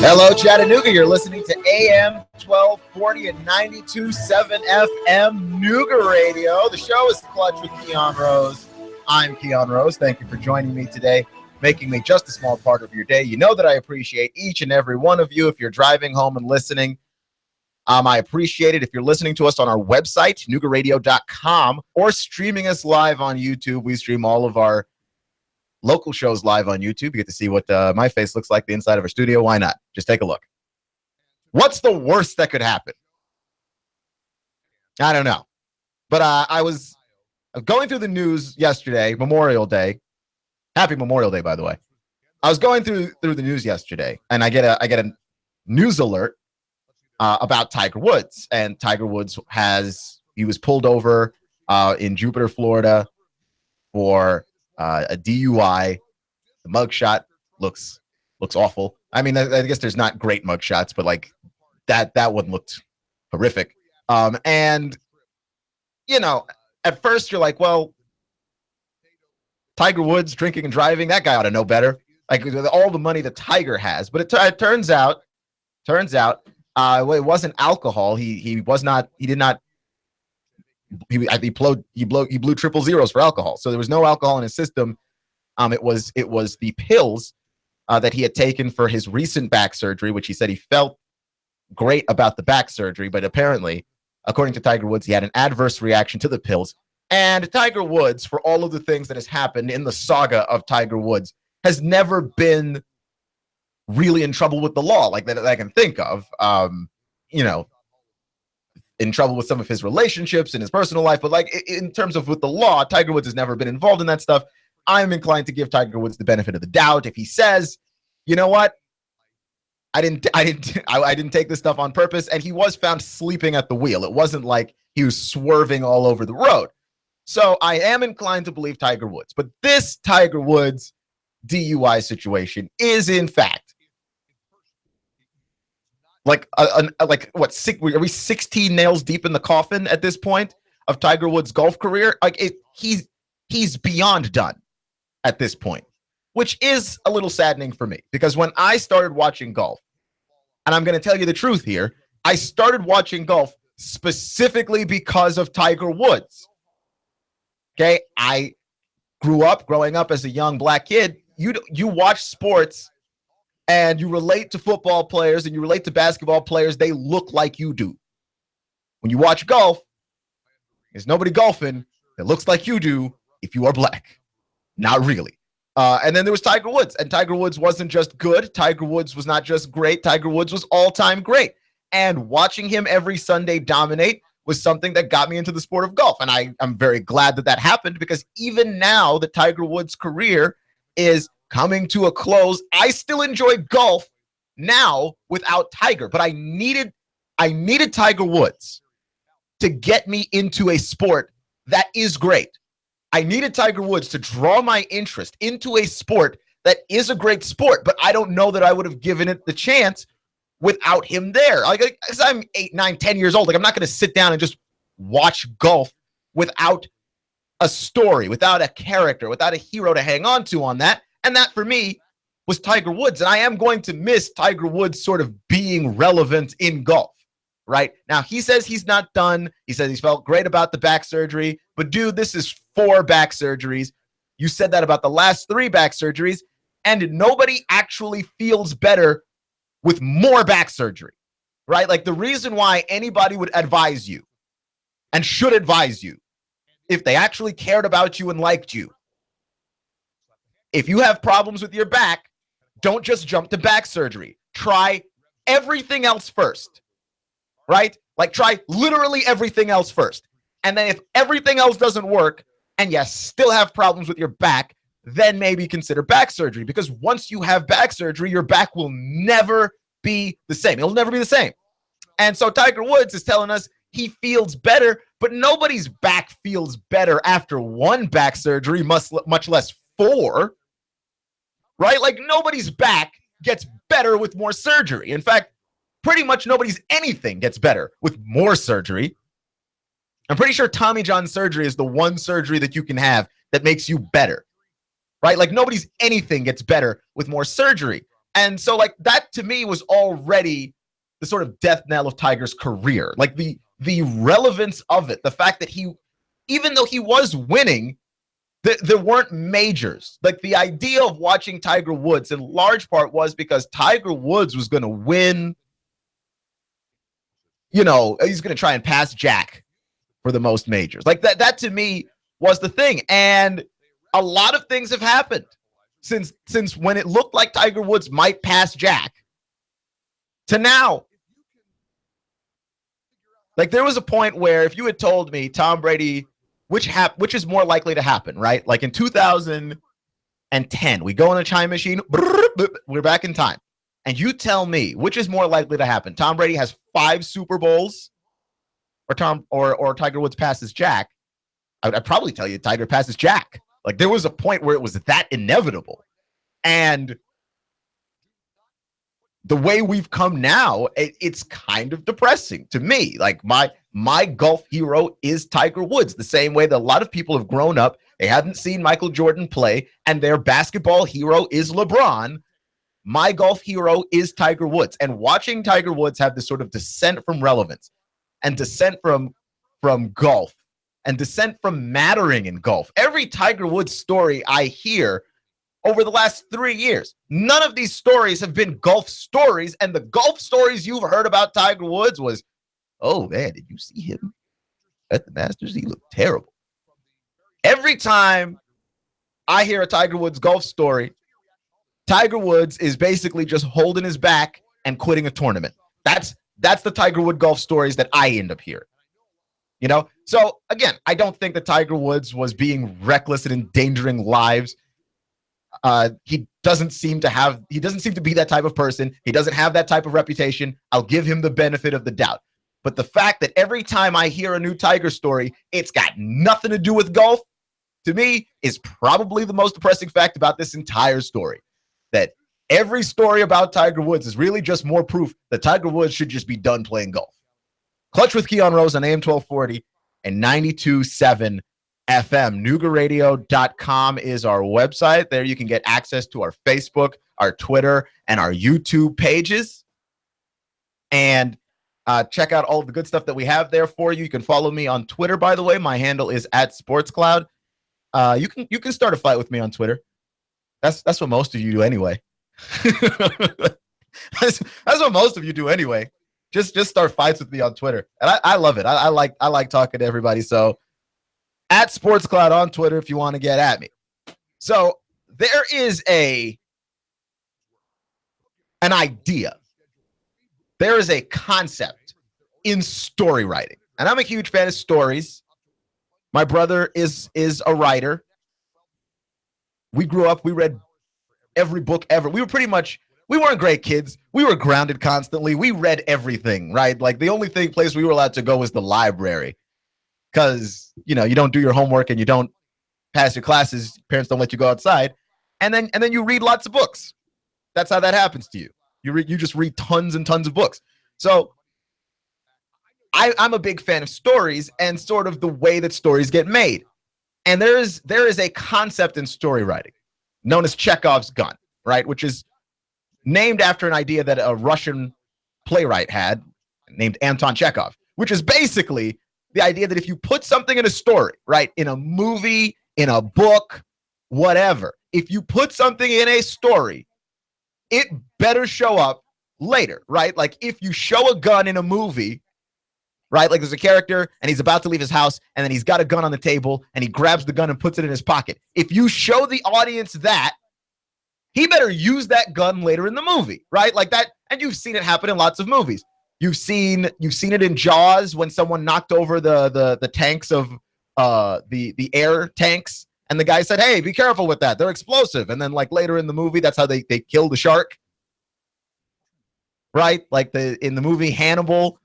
Hello, Chattanooga. You're listening to AM 1240 and 92.7 FM Nooga Radio. The show is Clutch with Keon Rose. I'm Keon Rose. Thank you for joining me today, making me just a small part of your day. You know that I appreciate each and every one of you. If you're driving home and listening, I appreciate it. If you're listening to us on our website, noogaradio.com, or streaming us live on YouTube, we stream all of our local shows live on YouTube. You get to see what my face looks like, the inside of our studio. Why not? Just take a look. What's the worst that could happen? I don't know. But I was going through the news yesterday, Memorial Day. Happy Memorial Day, by the way. I was going through the news yesterday, and I get a news alert about Tiger Woods. And Tiger Woods he was pulled over in Jupiter, Florida for a DUI. The mugshot looks awful. I mean, I guess there's not great mugshots, but like that one looked horrific. And you know, at first you're like, well, Tiger Woods drinking and driving, that guy ought to know better. Like all the money that Tiger has, but it turns out, it wasn't alcohol. He blew triple zeros for alcohol. So there was no alcohol in his system. It was the pills that he had taken for his recent back surgery, which he said he felt great about the back surgery, but apparently, according to Tiger Woods, he had an adverse reaction to the pills. And Tiger Woods, for all of the things that has happened in the saga of Tiger Woods, has never been really in trouble with the law, like that I can think of. In trouble with some of his relationships in his personal life, but like in terms of with the law, Tiger Woods has never been involved in that stuff. I'm inclined to give Tiger Woods the benefit of the doubt if he says, you know what, I didn't take this stuff on purpose, and he was found sleeping at the wheel. It wasn't like he was swerving all over the road. So I am inclined to believe Tiger Woods, but this Tiger Woods DUI situation is in fact are we 16 nails deep in the coffin at this point of Tiger Woods' golf career? He's beyond done at this point, which is a little saddening for me, because when I started watching golf, and I'm going to tell you the truth here, I started watching golf specifically because of Tiger Woods. Okay, I growing up as a young black kid. You watch sports and you relate to football players and you relate to basketball players, they look like you do. When you watch golf, there's nobody golfing that looks like you do if you are black. Not really. And then there was Tiger Woods, and Tiger Woods wasn't just good. Tiger Woods was not just great. Tiger Woods was all-time great. And watching him every Sunday dominate was something that got me into the sport of golf. And I'm very glad that happened, because even now that Tiger Woods' career is coming to a close, I still enjoy golf now without Tiger, but I needed Tiger Woods to get me into a sport that is great. I needed Tiger Woods to draw my interest into a sport that is a great sport, but I don't know that I would have given it the chance without him there. Like, as I'm 8, 9, 10 years old, like I'm not going to sit down and just watch golf without a story, without a character, without a hero to hang on to on that. And that, for me, was Tiger Woods. And I am going to miss Tiger Woods sort of being relevant in golf, right? Now, he says he's not done. He says he's felt great about the back surgery. But, dude, this is 4 back surgeries. You said that about the last 3 back surgeries. And nobody actually feels better with more back surgery, right? Like, the reason why anybody would advise you and should advise you, if they actually cared about you and liked you, if you have problems with your back, don't just jump to back surgery. Try everything else first, right? Like, try literally everything else first. And then if everything else doesn't work and you still have problems with your back, then maybe consider back surgery. Because once you have back surgery, your back will never be the same. It'll never be the same. And so Tiger Woods is telling us he feels better, but nobody's back feels better after 1 back surgery, much less 4. Right? Like, nobody's back gets better with more surgery. In fact, pretty much nobody's anything gets better with more surgery. I'm pretty sure Tommy John surgery is the one surgery that you can have that makes you better. Right? Like, nobody's anything gets better with more surgery. And so like that to me was already the sort of death knell of Tiger's career. Like the relevance of it, the fact that he, even though he was winning, there weren't majors. Like the idea of watching Tiger Woods in large part was because Tiger Woods was going to win. You know, he's going to try and pass Jack for the most majors. Like that to me was the thing. And a lot of things have happened since when it looked like Tiger Woods might pass Jack to now. Like there was a point where if you had told me Tom Brady, which is more likely to happen, right? Like in 2010, we go in a time machine, we're back in time. And you tell me which is more likely to happen. Tom Brady has 5 Super Bowls or Tiger Woods passes Jack. I'd probably tell you Tiger passes Jack. Like there was a point where it was that inevitable. And the way we've come now, it's kind of depressing to me. Like my golf hero is Tiger Woods, the same way that a lot of people have grown up. They haven't seen Michael Jordan play, and their basketball hero is LeBron. My golf hero is Tiger Woods. And watching Tiger Woods have this sort of descent from relevance and descent from golf and descent from mattering in golf. Every Tiger Woods story I hear over the last 3 years, none of these stories have been golf stories. And the golf stories you've heard about Tiger Woods was, oh, man, did you see him at the Masters? He looked terrible. Every time I hear a Tiger Woods golf story, Tiger Woods is basically just holding his back and quitting a tournament. That's the Tiger Woods golf stories that I end up hearing. You know? So, again, I don't think that Tiger Woods was being reckless and endangering lives. He doesn't seem to be that type of person. He doesn't have that type of reputation. I'll give him the benefit of the doubt. But the fact that every time I hear a new Tiger story, it's got nothing to do with golf, to me, is probably the most depressing fact about this entire story. That every story about Tiger Woods is really just more proof that Tiger Woods should just be done playing golf. Clutch with Keon Rose on AM 1240 and 92.7 FM. Noogaradio.com is our website. There you can get access to our Facebook, our Twitter, and our YouTube pages. And check out all of the good stuff that we have there for you. You can follow me on Twitter, by the way. My handle is @SportsCloud. You can start a fight with me on Twitter. That's what most of you do anyway. that's what most of you do anyway. Just start fights with me on Twitter. And I love it. I like talking to everybody. So @SportsCloud on Twitter if you want to get at me. So there is an idea. There is a concept in story writing. And I'm a huge fan of stories. My brother is a writer. We grew up, we read every book ever. We weren't great kids. We were grounded constantly. We read everything, right? Like the only place we were allowed to go was the library. Because, you don't do your homework and you don't pass your classes. Parents don't let you go outside. And then you read lots of books. That's how that happens to you. You just read tons and tons of books. So I'm a big fan of stories and sort of the way that stories get made. And there is a concept in story writing known as Chekhov's gun, right? Which is named after an idea that a Russian playwright had named Anton Chekhov, which is basically the idea that if you put something in a story, right, in a movie, in a book, whatever, if you put something in a story, it better show up later, right? Like if you show a gun in a movie, right? Like there's a character and he's about to leave his house and then he's got a gun on the table and he grabs the gun and puts it in his pocket. If you show the audience that, he better use that gun later in the movie, right? Like that. And you've seen it happen in lots of movies. You've seen it in Jaws when someone knocked over the tanks of the air tanks. And the guy said, hey, be careful with that. They're explosive. And then like later in the movie, that's how they kill the shark. Right? Like in the movie Hannibal,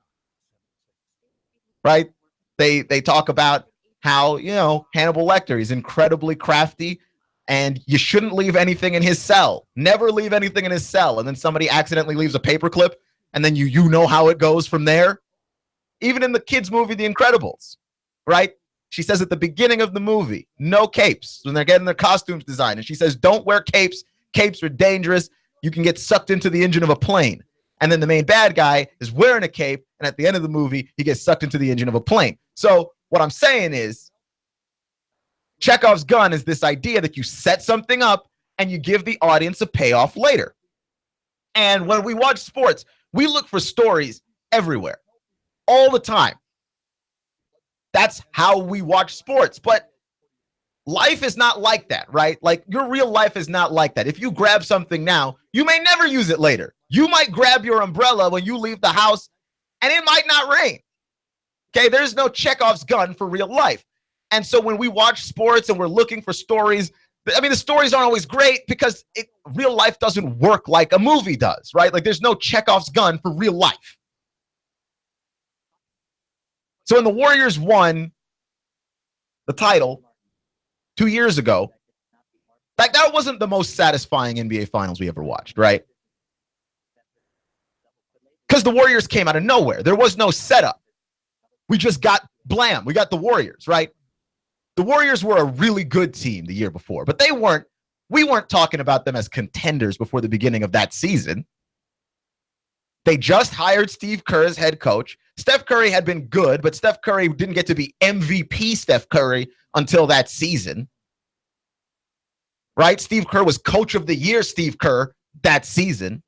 right? They talk about how, Hannibal Lecter, he's incredibly crafty and you shouldn't leave anything in his cell. Never leave anything in his cell. And then somebody accidentally leaves a paperclip and then you know how it goes from there. Even in the kids' movie, The Incredibles, right? She says at the beginning of the movie, no capes when they're getting their costumes designed. And she says, don't wear capes. Capes are dangerous. you can get sucked into the engine of a plane. And then the main bad guy is wearing a cape, and at the end of the movie, he gets sucked into the engine of a plane. So what I'm saying is, Chekhov's gun is this idea that you set something up and you give the audience a payoff later. And when we watch sports, we look for stories everywhere, all the time. That's how we watch sports. But life is not like that, right? Like, your real life is not like that. If you grab something now, you may never use it later. You might grab your umbrella when you leave the house, and it might not rain. Okay, there's no Chekhov's gun for real life. And so when we watch sports and we're looking for stories, I mean, the stories aren't always great because real life doesn't work like a movie does, right? Like, there's no Chekhov's gun for real life. So when the Warriors won the title 2 years ago, like, that wasn't the most satisfying NBA Finals we ever watched, right? Because the Warriors came out of nowhere. There was no setup. We just got blam. We got the Warriors, right? The Warriors were a really good team the year before, but we weren't talking about them as contenders before the beginning of that season. They just hired Steve Kerr as head coach. Steph Curry had been good, but Steph Curry didn't get to be MVP Steph Curry until that season. Right? Steve Kerr was coach of the year, Steve Kerr, that season.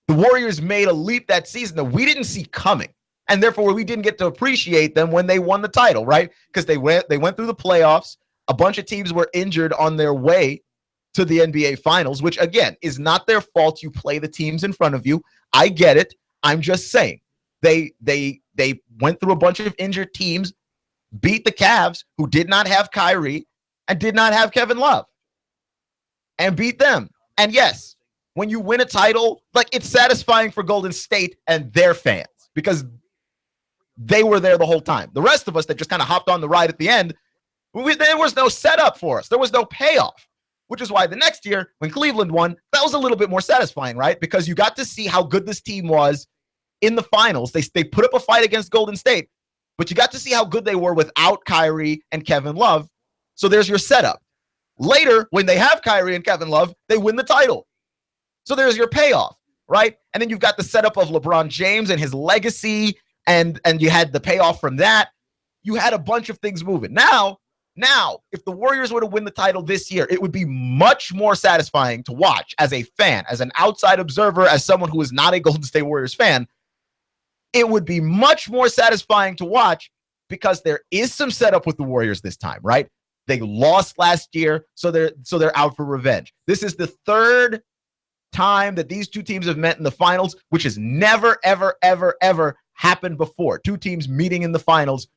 The Warriors made a leap that season that we didn't see coming. And therefore, we didn't get to appreciate them when they won the title, right? Because they went through the playoffs. A bunch of teams were injured on their way to the NBA Finals, which, again, is not their fault. You play the teams in front of you. I get it. I'm just saying. They went through a bunch of injured teams, beat the Cavs, who did not have Kyrie and did not have Kevin Love, and beat them. And yes, when you win a title, like, it's satisfying for Golden State and their fans because they were there the whole time. The rest of us that just kind of hopped on the ride at the end, there was no setup for us. There was no payoff, which is why the next year when Cleveland won, that was a little bit more satisfying, right? Because you got to see how good this team was in the finals. They put up a fight against Golden State, but you got to see how good they were without Kyrie and Kevin Love. So there's your setup. Later, when they have Kyrie and Kevin Love, they win the title. So there's your payoff, right? And then you've got the setup of LeBron James and his legacy, and you had the payoff from that. You had a bunch of things moving. Now, if the Warriors were to win the title this year, it would be much more satisfying to watch as a fan, as an outside observer, as someone who is not a Golden State Warriors fan. It would be much more satisfying to watch because there is some setup with the Warriors this time, right? They lost last year, so they're out for revenge. This is the third time that these two teams have met in the finals, which has never, ever, ever, ever happened before. Two teams meeting in the finals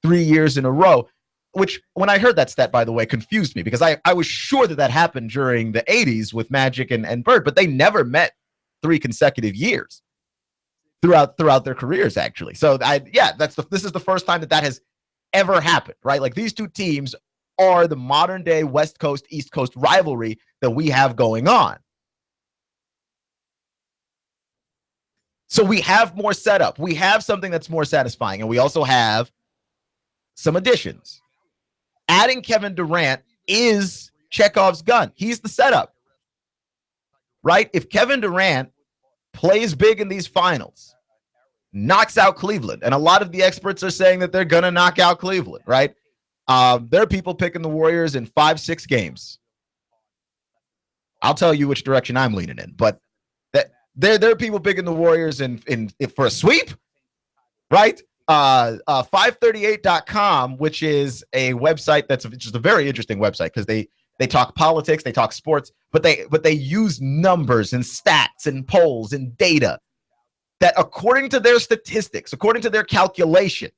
3 years in a row, which, when I heard that stat, by the way, confused me because I was sure that happened during the 80s with Magic and Bird, but they never met 3 consecutive years throughout their careers, actually. So this is the first time that has ever happened, right? Like, these two teams are the modern day West Coast, East Coast rivalry that we have going on. So we have more setup. We have something that's more satisfying, and we also have some additions. Adding Kevin Durant is Chekhov's gun. He's the setup, right? If Kevin Durant plays big in these finals, knocks out Cleveland, and a lot of the experts are saying that they're going to knock out Cleveland, right? There are people picking the Warriors in 5-6 games. I'll tell you which direction I'm leaning in, but there are people picking the Warriors in for a sweep, right? 538.com, which is a website that's just a very interesting website because they talk politics, they talk sports, but they use numbers and stats and polls and data that, according to their statistics, according to their calculation,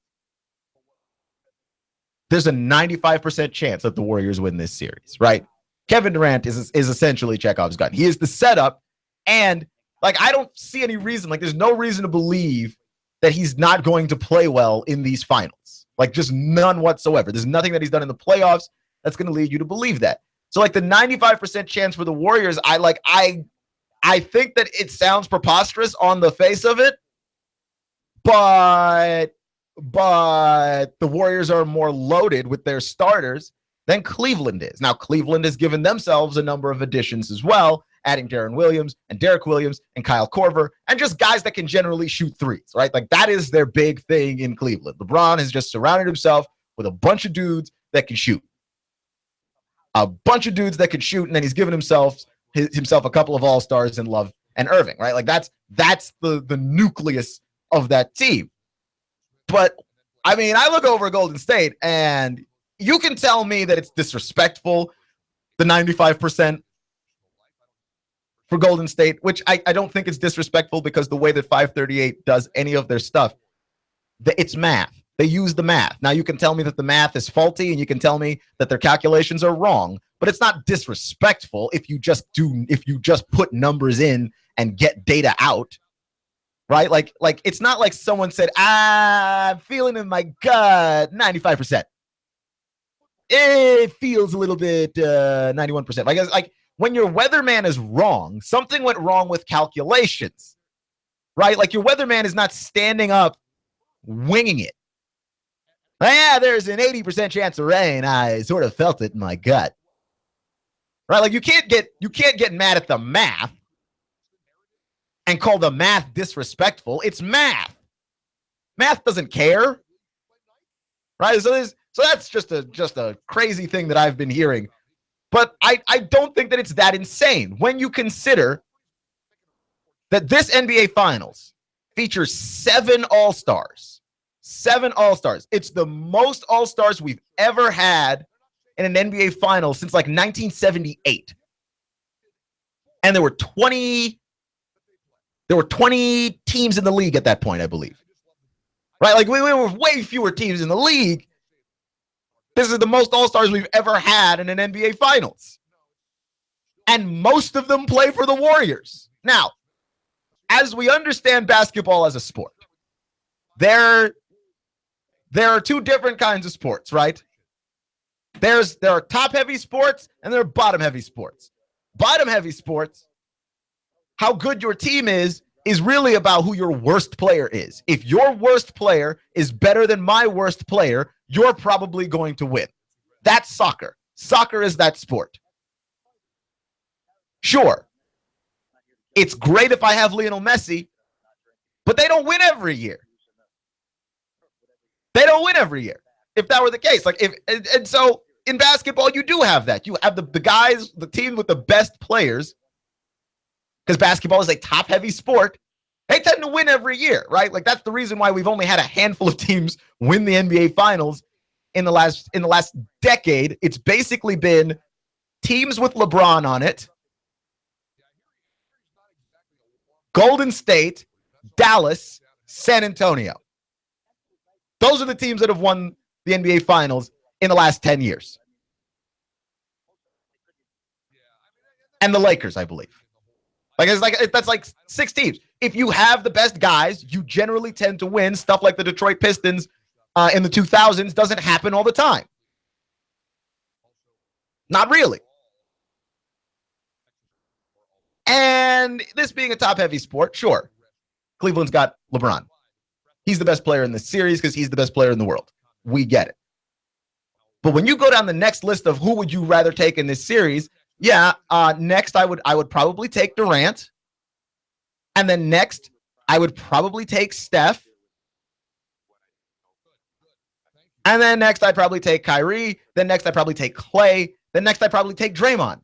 there's a 95% chance that the Warriors win this series, right? Kevin Durant is essentially Chekhov's gun. He is the setup, and I don't see any reason, there's no reason to believe that he's not going to play well in these finals. Just none whatsoever. There's nothing that he's done in the playoffs that's going to lead you to believe that. So, the 95% chance for the Warriors, I think that it sounds preposterous on the face of it, but the Warriors are more loaded with their starters than Cleveland is. Now, Cleveland has given themselves a number of additions as well, adding Darren Williams and Derek Williams and Kyle Korver, and just guys that can generally shoot threes, right? Like that is their big thing in Cleveland. LeBron has just surrounded himself with a bunch of dudes that can shoot. A bunch of dudes that can shoot, and then he's given himself a couple of all-stars in Love and Irving, right? Like that's the nucleus of that team. But I mean, I look over Golden State, and you can tell me that it's disrespectful, the 95% for Golden State, which I don't think it's disrespectful because the way that 538 does any of their stuff, it's math. They use the math. Now you can tell me that the math is faulty and you can tell me that their calculations are wrong, but it's not disrespectful if you just put numbers in and get data out, right? Like it's not like someone said, I'm feeling in my gut 95%. It feels a little bit 91%. Like when your weatherman is wrong, something went wrong with calculations, right? Like your weatherman is not standing up winging it. Yeah, there's an 80% chance of rain. I sort of felt it in my gut. Right? Like you can't get mad at the math and call the math disrespectful. It's math. Math doesn't care. Right? So that's just a crazy thing that I've been hearing. But I don't think that it's that insane when you consider that this NBA Finals features 7 All-Stars. 7 All-Stars. It's the most All-Stars we've ever had in an NBA Final since like 1978. And there were 20 teams in the league at that point, I believe. Right? Like we were way fewer teams in the league. This is the most All-Stars we've ever had in an NBA Finals. And most of them play for the Warriors. Now, as we understand basketball as a sport, there are 2 different kinds of sports, right? There are top-heavy sports and there are bottom-heavy sports. Bottom-heavy sports, how good your team is really about who your worst player is. If your worst player is better than my worst player, you're probably going to win. That's soccer. Soccer is that sport. Sure, it's great if I have Lionel Messi, but they don't win every year. They don't win every year. If that were the case, and so in basketball, you do have that. You have the guys, the team with the best players, because basketball is a top-heavy sport. They tend to win every year, right? Like that's the reason why we've only had a handful of teams win the NBA Finals in the last decade. It's basically been teams with LeBron on it, Golden State, Dallas, San Antonio. Those are the teams that have won the NBA Finals in the last 10 years. And the Lakers, I believe. That's like 6 teams. If you have the best guys, you generally tend to win. Stuff like the Detroit Pistons in the 2000s doesn't happen all the time. Not really. And this being a top-heavy sport, sure. Cleveland's got LeBron. He's the best player in this series because he's the best player in the world. We get it. But when you go down the next list of who would you rather take in this series, next I would probably take Durant. And then next, I would probably take Steph. And then next, I'd probably take Kyrie. Then next, I'd probably take Clay. Then next, I'd probably take Draymond.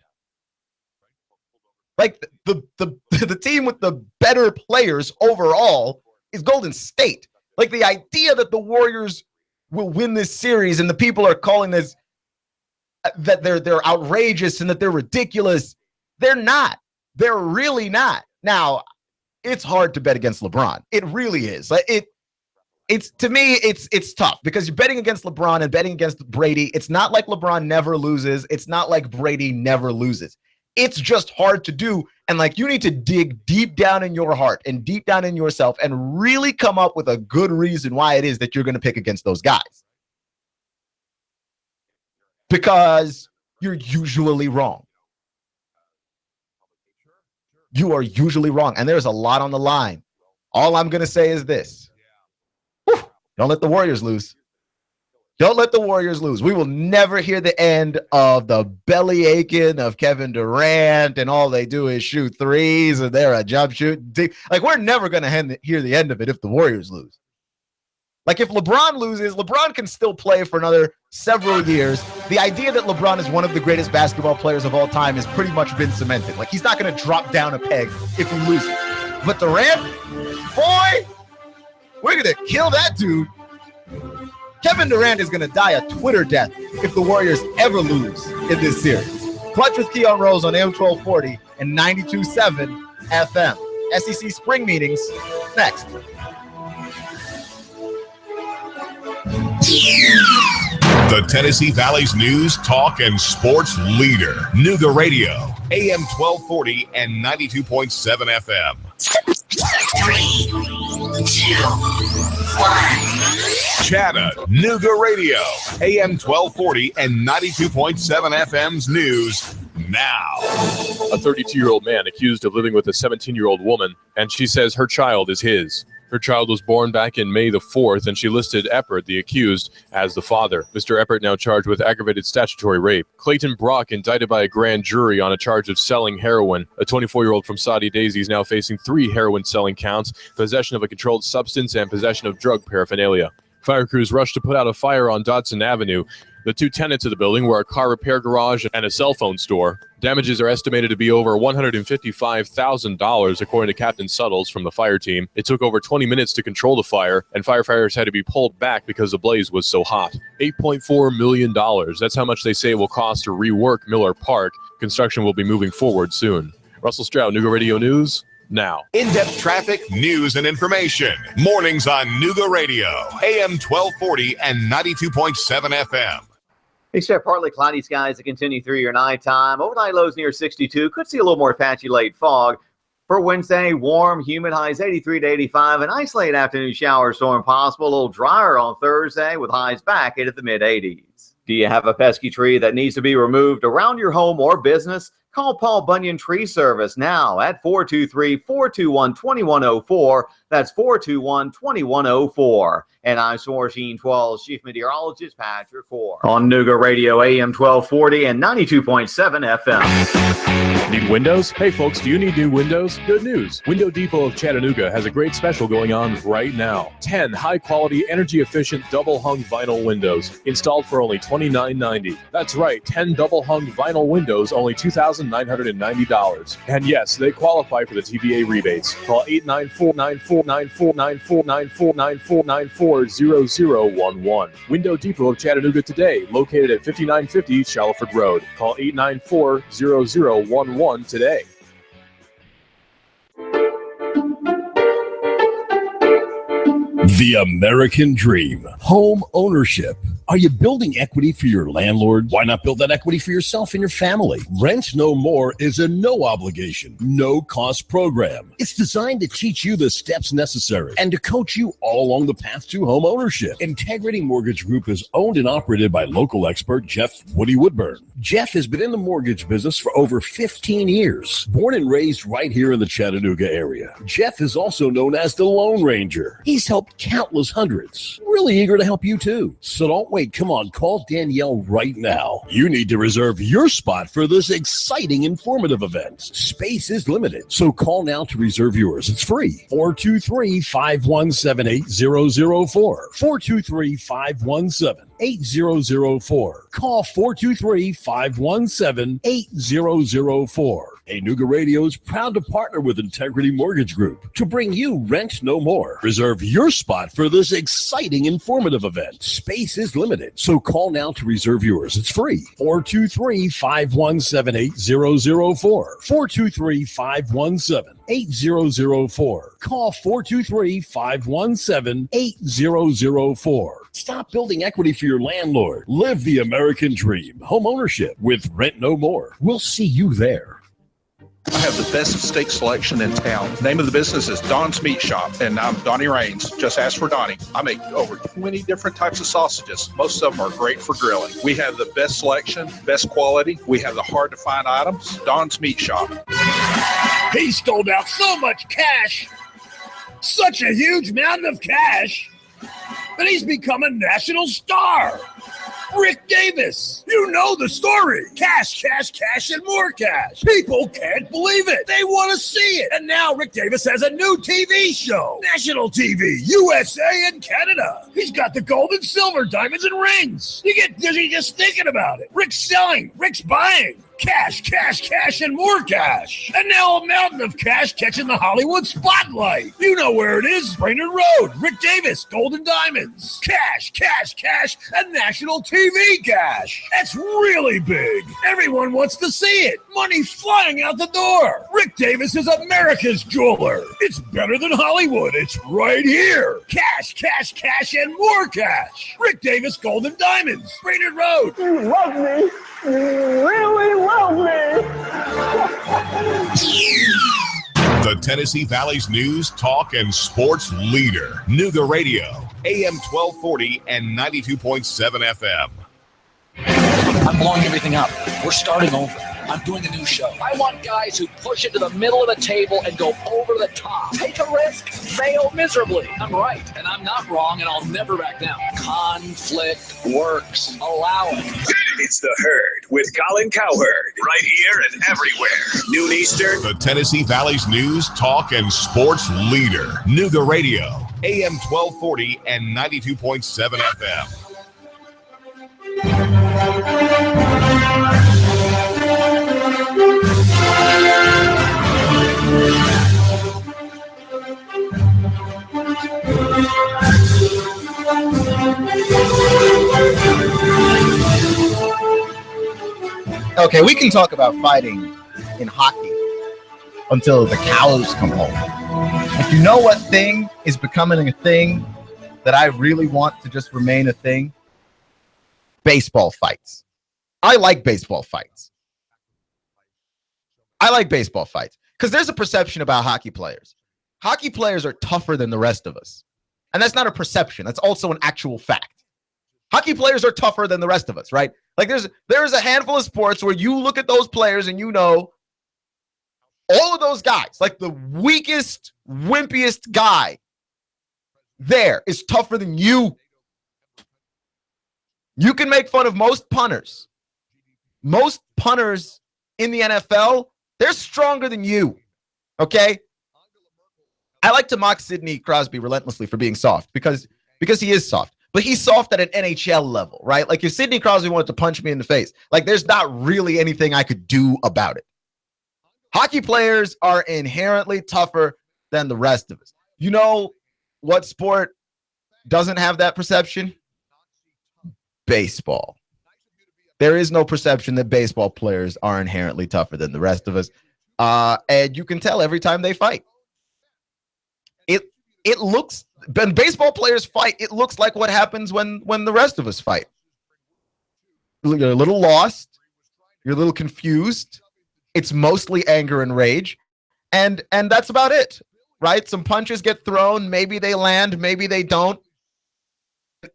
Like the team with the better players overall is Golden State. Like the idea that the Warriors will win this series and the people are calling this that they're outrageous and that they're ridiculous. They're not. They're really not. Now, it's hard to bet against LeBron. It really is. It's to me, it's tough because you're betting against LeBron and betting against Brady. It's not like LeBron never loses. It's not like Brady never loses. It's just hard to do. And like you need to dig deep down in your heart and deep down in yourself and really come up with a good reason why it is that you're going to pick against those guys. Because you're usually wrong. You are usually wrong. And there's a lot on the line. All I'm going to say is this. Whew, don't let the Warriors lose. Don't let the Warriors lose. We will never hear the end of the belly aching of Kevin Durant and all they do is shoot threes and they're a jump shoot. Like, we're never going to hear the end of it if the Warriors lose. Like, if LeBron loses, LeBron can still play for another several years. The idea that LeBron is one of the greatest basketball players of all time has pretty much been cemented. Like, he's not going to drop down a peg if we lose. But Durant, boy, we're going to kill that dude. Kevin Durant is going to die a Twitter death if the Warriors ever lose in this series. Clutch with Keon Rose on AM 1240 and 92.7 FM. SEC spring meetings next. The Tennessee Valley's news, talk, and sports leader. Nooga Radio, AM 1240 and 92.7 FM. 3, 2, 1. Chattanooga Radio, AM 1240 and 92.7 FM's news now. A 32-year-old man accused of living with a 17-year-old woman, and she says her child is his. Her child was born back in May the 4th, and she listed Eppert, the accused, as the father. Mr. Eppert now charged with aggravated statutory rape. Clayton Brock indicted by a grand jury on a charge of selling heroin. A 24-year-old from Saudi Daisy is now facing 3 heroin-selling counts, possession of a controlled substance, and possession of drug paraphernalia. Fire crews rushed to put out a fire on Dodson Avenue. The 2 tenants of the building were a car repair garage and a cell phone store. Damages are estimated to be over $155,000, according to Captain Suttles from the fire team. It took over 20 minutes to control the fire, and firefighters had to be pulled back because the blaze was so hot. $8.4 million. That's how much they say it will cost to rework Miller Park. Construction will be moving forward soon. Russell Stroud, Nooga Radio News. Now. In-depth traffic, news, and information. Mornings on Nooga Radio, AM 1240 and 92.7 FM. Except partly cloudy skies to continue through your nighttime. Overnight lows near 62. Could see a little more patchy late fog. For Wednesday, warm, humid, highs 83 to 85. An isolated afternoon shower storm possible. A little drier on Thursday with highs back into the mid-80s. Do you have a pesky tree that needs to be removed around your home or business? Call Paul Bunyan Tree Service now at 423-421-2104. That's 421-2104. And I'm Sourcine 12's Chief Meteorologist Patrick Ford. On Nooga Radio, AM 1240 and 92.7 FM. Need windows? Hey folks, do you need new windows? Good news. Window Depot of Chattanooga has a great special going on right now. 10 high-quality, energy-efficient double-hung vinyl windows installed for only $29.90. That's right, 10 double-hung vinyl windows, only $2,990. And yes, they qualify for the TVA rebates. Call 894-949-494-949-494-0011. Window Depot of Chattanooga today, located at 5950 Shalford Road. Call 894-0011 today. The American dream. Home ownership. Are you building equity for your landlord? Why not build that equity for yourself and your family? Rent No More is a no obligation, no cost program. It's designed to teach you the steps necessary and to coach you all along the path to home ownership. Integrity Mortgage Group is owned and operated by local expert Jeff Woody Woodburn. Jeff has been in the mortgage business for over 15 years. Born and raised right here in the Chattanooga area. Jeff is also known as the Lone Ranger. He's helped countless hundreds. Really eager to help you too. So don't wait. Come on, call Danielle right now. You need to reserve your spot for this exciting, informative event. Space is limited, so call now to reserve yours. It's free. 423-517-8004. 423-517-8004. Call 423-517-8004. Hey, Nooga Radio is proud to partner with Integrity Mortgage Group to bring you Rent No More. Reserve your spot for this exciting, informative event. Space is limited, so call now to reserve yours. It's free. 423-517-8004. 423-517-8004. Call 423-517-8004. Stop building equity for your landlord. Live the American dream. Home ownership with Rent No More. We'll see you there. I have the best steak selection in town. Name of the business is Don's Meat Shop, and I'm Donnie Raines. Just ask for Donnie. I make over 20 different types of sausages. Most of them are great for grilling. We have the best selection, best quality. We have the hard-to-find items. Don's Meat Shop. He stole out so much cash. Such a huge mountain of cash. and he's become a national star. Rick Davis. You know the story. Cash, cash, cash, and more cash. People can't believe it. They want to see it. And now Rick Davis has a new TV show. National TV, USA and Canada. He's got the gold and silver, diamonds and rings. You get dizzy just thinking about it. Rick's selling. Rick's buying. Cash, cash, cash, and more cash. And now a mountain of cash catching the Hollywood spotlight. You know where it is. Brainerd Road. Rick Davis, Gold and Diamonds. Cash, cash, cash, and national TV cash. That's really big. Everyone wants to see it. Money flying out the door. Rick Davis is America's jeweler. It's better than Hollywood. It's right here. Cash, cash, cash, and more cash. Rick Davis, Gold and Diamonds. Brainerd Road. You love me. You really love me. The Tennessee Valley's news, talk, and sports leader. Nooga Radio, AM 1240 and 92.7 FM. I'm blowing everything up. We're starting over. I'm doing a new show. I want guys who push it to the middle of the table and go over the top. Take a risk, fail miserably. I'm right, and I'm not wrong, and I'll never back down. Conflict works. Allow it. It's The Herd with Colin Cowherd. Right here and everywhere. Noon Eastern. The Tennessee Valley's news, talk, and sports leader. Nooga Radio, AM 1240 and 92.7 FM. Okay, we can talk about fighting in hockey until the cows come home. If you know what thing is becoming a thing that I really want to just remain a thing, baseball fights. I like baseball fights. I like baseball fights because there's a perception about hockey players. Hockey players are tougher than the rest of us. And that's not a perception. That's also an actual fact. Hockey players are tougher than the rest of us, right? Like there's a handful of sports where you look at those players and you know all of those guys, like the weakest, wimpiest guy there is tougher than you. You can make fun of most punters. Most punters in the NFL, they're stronger than you, okay? I like to mock Sidney Crosby relentlessly for being soft because he is soft. But he's soft at an NHL level, right? Like if Sidney Crosby wanted to punch me in the face, like there's not really anything I could do about it. Hockey players are inherently tougher than the rest of us. You know what sport doesn't have that perception? Baseball. There is no perception that baseball players are inherently tougher than the rest of us. And you can tell every time they fight. It looks, when baseball players fight, it looks like what happens when the rest of us fight. You're a little lost. You're a little confused. It's mostly anger and rage. And that's about it, right? Some punches get thrown. Maybe they land. Maybe they don't.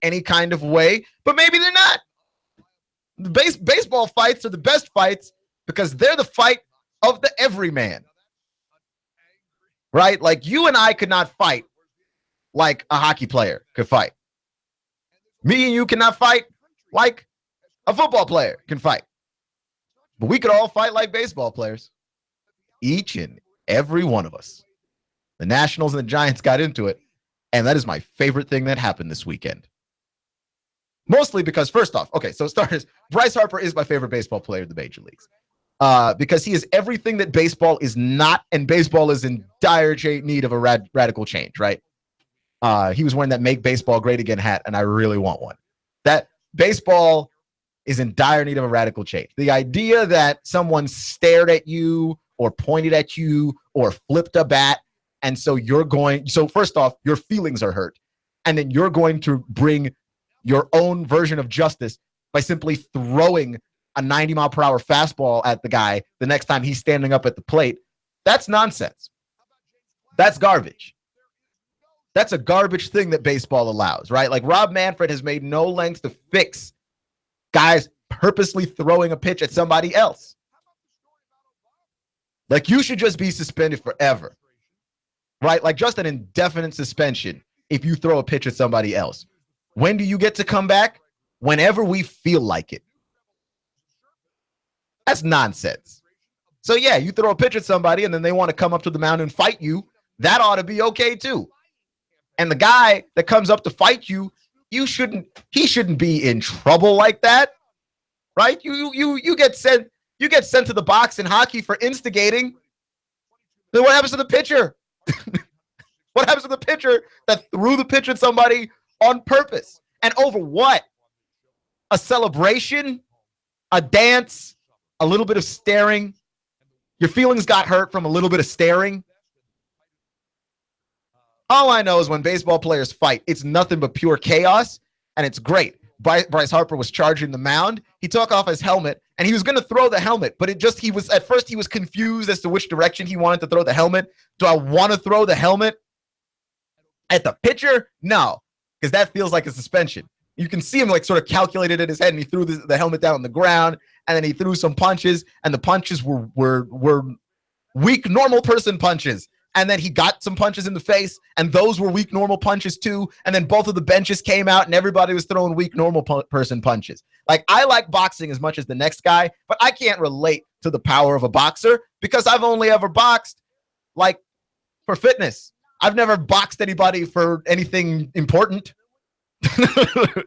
Any kind of way. But maybe they're not. The baseball fights are the best fights because they're the fight of the everyman. Right? Like you and I could not fight like a hockey player could fight. Me and you cannot fight like a football player can fight. But we could all fight like baseball players. Each and every one of us. The Nationals and the Giants got into it, and that is my favorite thing that happened this weekend. Mostly because, first off, okay, so starters, Bryce Harper is my favorite baseball player in the major leagues. Because he is everything that baseball is not, and baseball is in dire need of a radical change, right? He was wearing that Make Baseball Great Again hat, and I really want one. That baseball is in dire need of a radical change. The idea that someone stared at you or pointed at you or flipped a bat, and so first off, your feelings are hurt, and then you're going to bring your own version of justice by simply throwing a 90-mile-per-hour fastball at the guy the next time he's standing up at the plate. That's nonsense. That's garbage. That's a garbage thing that baseball allows, right? Like Rob Manfred has made no lengths to fix guys purposely throwing a pitch at somebody else. Like you should just be suspended forever, right? Like just an indefinite suspension if you throw a pitch at somebody else. When do you get to come back? Whenever we feel like it. That's nonsense. So yeah, you throw a pitch at somebody and then they want to come up to the mound and fight you. That ought to be okay too. And the guy that comes up to fight you, he shouldn't be in trouble like that. Right? You get sent to the box in hockey for instigating. Then what happens to the pitcher? What happens to the pitcher that threw the pitch at somebody on purpose? And over what? A celebration? A dance? A little bit of staring? Your feelings got hurt from a little bit of staring? All I know is when baseball players fight, it's nothing but pure chaos, and it's great. Bryce Harper was charging the mound. He took off his helmet, and he was going to throw the helmet, but at first he was confused as to which direction he wanted to throw the helmet. Do I want to throw the helmet at the pitcher? No, because that feels like a suspension. You can see him like sort of calculated in his head, and he threw the helmet down on the ground, and then he threw some punches, and the punches were weak, normal person punches. And then he got some punches in the face, and those were weak, normal punches too. And then both of the benches came out, and everybody was throwing weak, normal person punches. Like, I like boxing as much as the next guy, but I can't relate to the power of a boxer because I've only ever boxed, like, for fitness. I've never boxed anybody for anything important,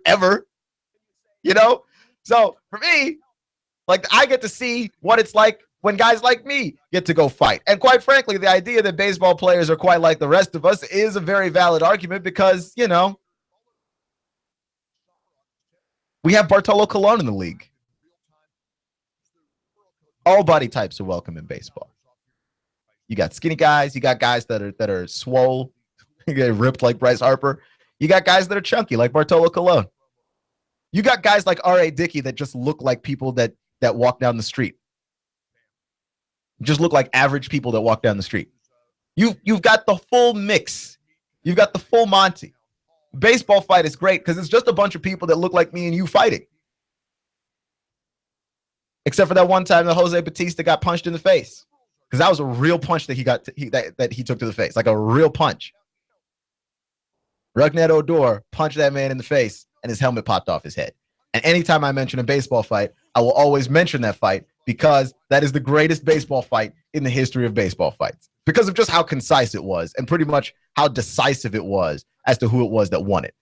ever, you know? So, for me, like, I get to see what it's like when guys like me get to go fight. And quite frankly, the idea that baseball players are quite like the rest of us is a very valid argument because, you know, we have Bartolo Colon in the league. All body types are welcome in baseball. You got skinny guys. You got guys that are swole, you get ripped like Bryce Harper. You got guys that are chunky like Bartolo Colon. You got guys like R.A. Dickey that just look like people that walk down the street. Just look like average people that walk down the street. You've got the full mix. You've got the full Monty. Baseball fight is great because it's just a bunch of people that look like me and you fighting. Except for that one time that Jose Bautista got punched in the face. Because that was a real punch that he took to the face. Like a real punch. Rougned Odor punched that man in the face and his helmet popped off his head. And anytime I mention a baseball fight, I will always mention that fight because that is the greatest baseball fight in the history of baseball fights. Because of just how concise it was and pretty much how decisive it was as to who it was that won it.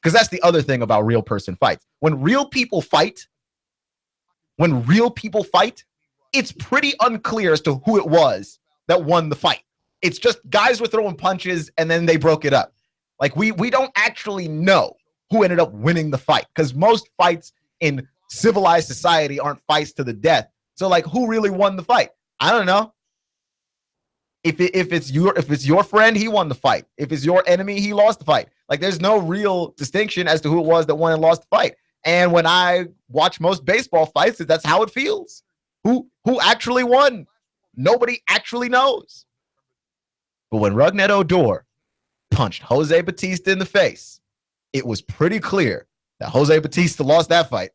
Because that's the other thing about real person fights. When real people fight, it's pretty unclear as to who it was that won the fight. It's just guys were throwing punches and then they broke it up. Like we don't actually know who ended up winning the fight because most fights in civilized society aren't fights to the death. So like who really won the fight? I don't know. If it's your friend, he won the fight. If it's your enemy, he lost the fight. Like there's no real distinction as to who it was that won and lost the fight. And when I watch most baseball fights, that's how it feels. Who actually won? Nobody actually knows. But when Rougned Odor punched Jose Bautista in the face, it was pretty clear that Jose Bautista lost that fight.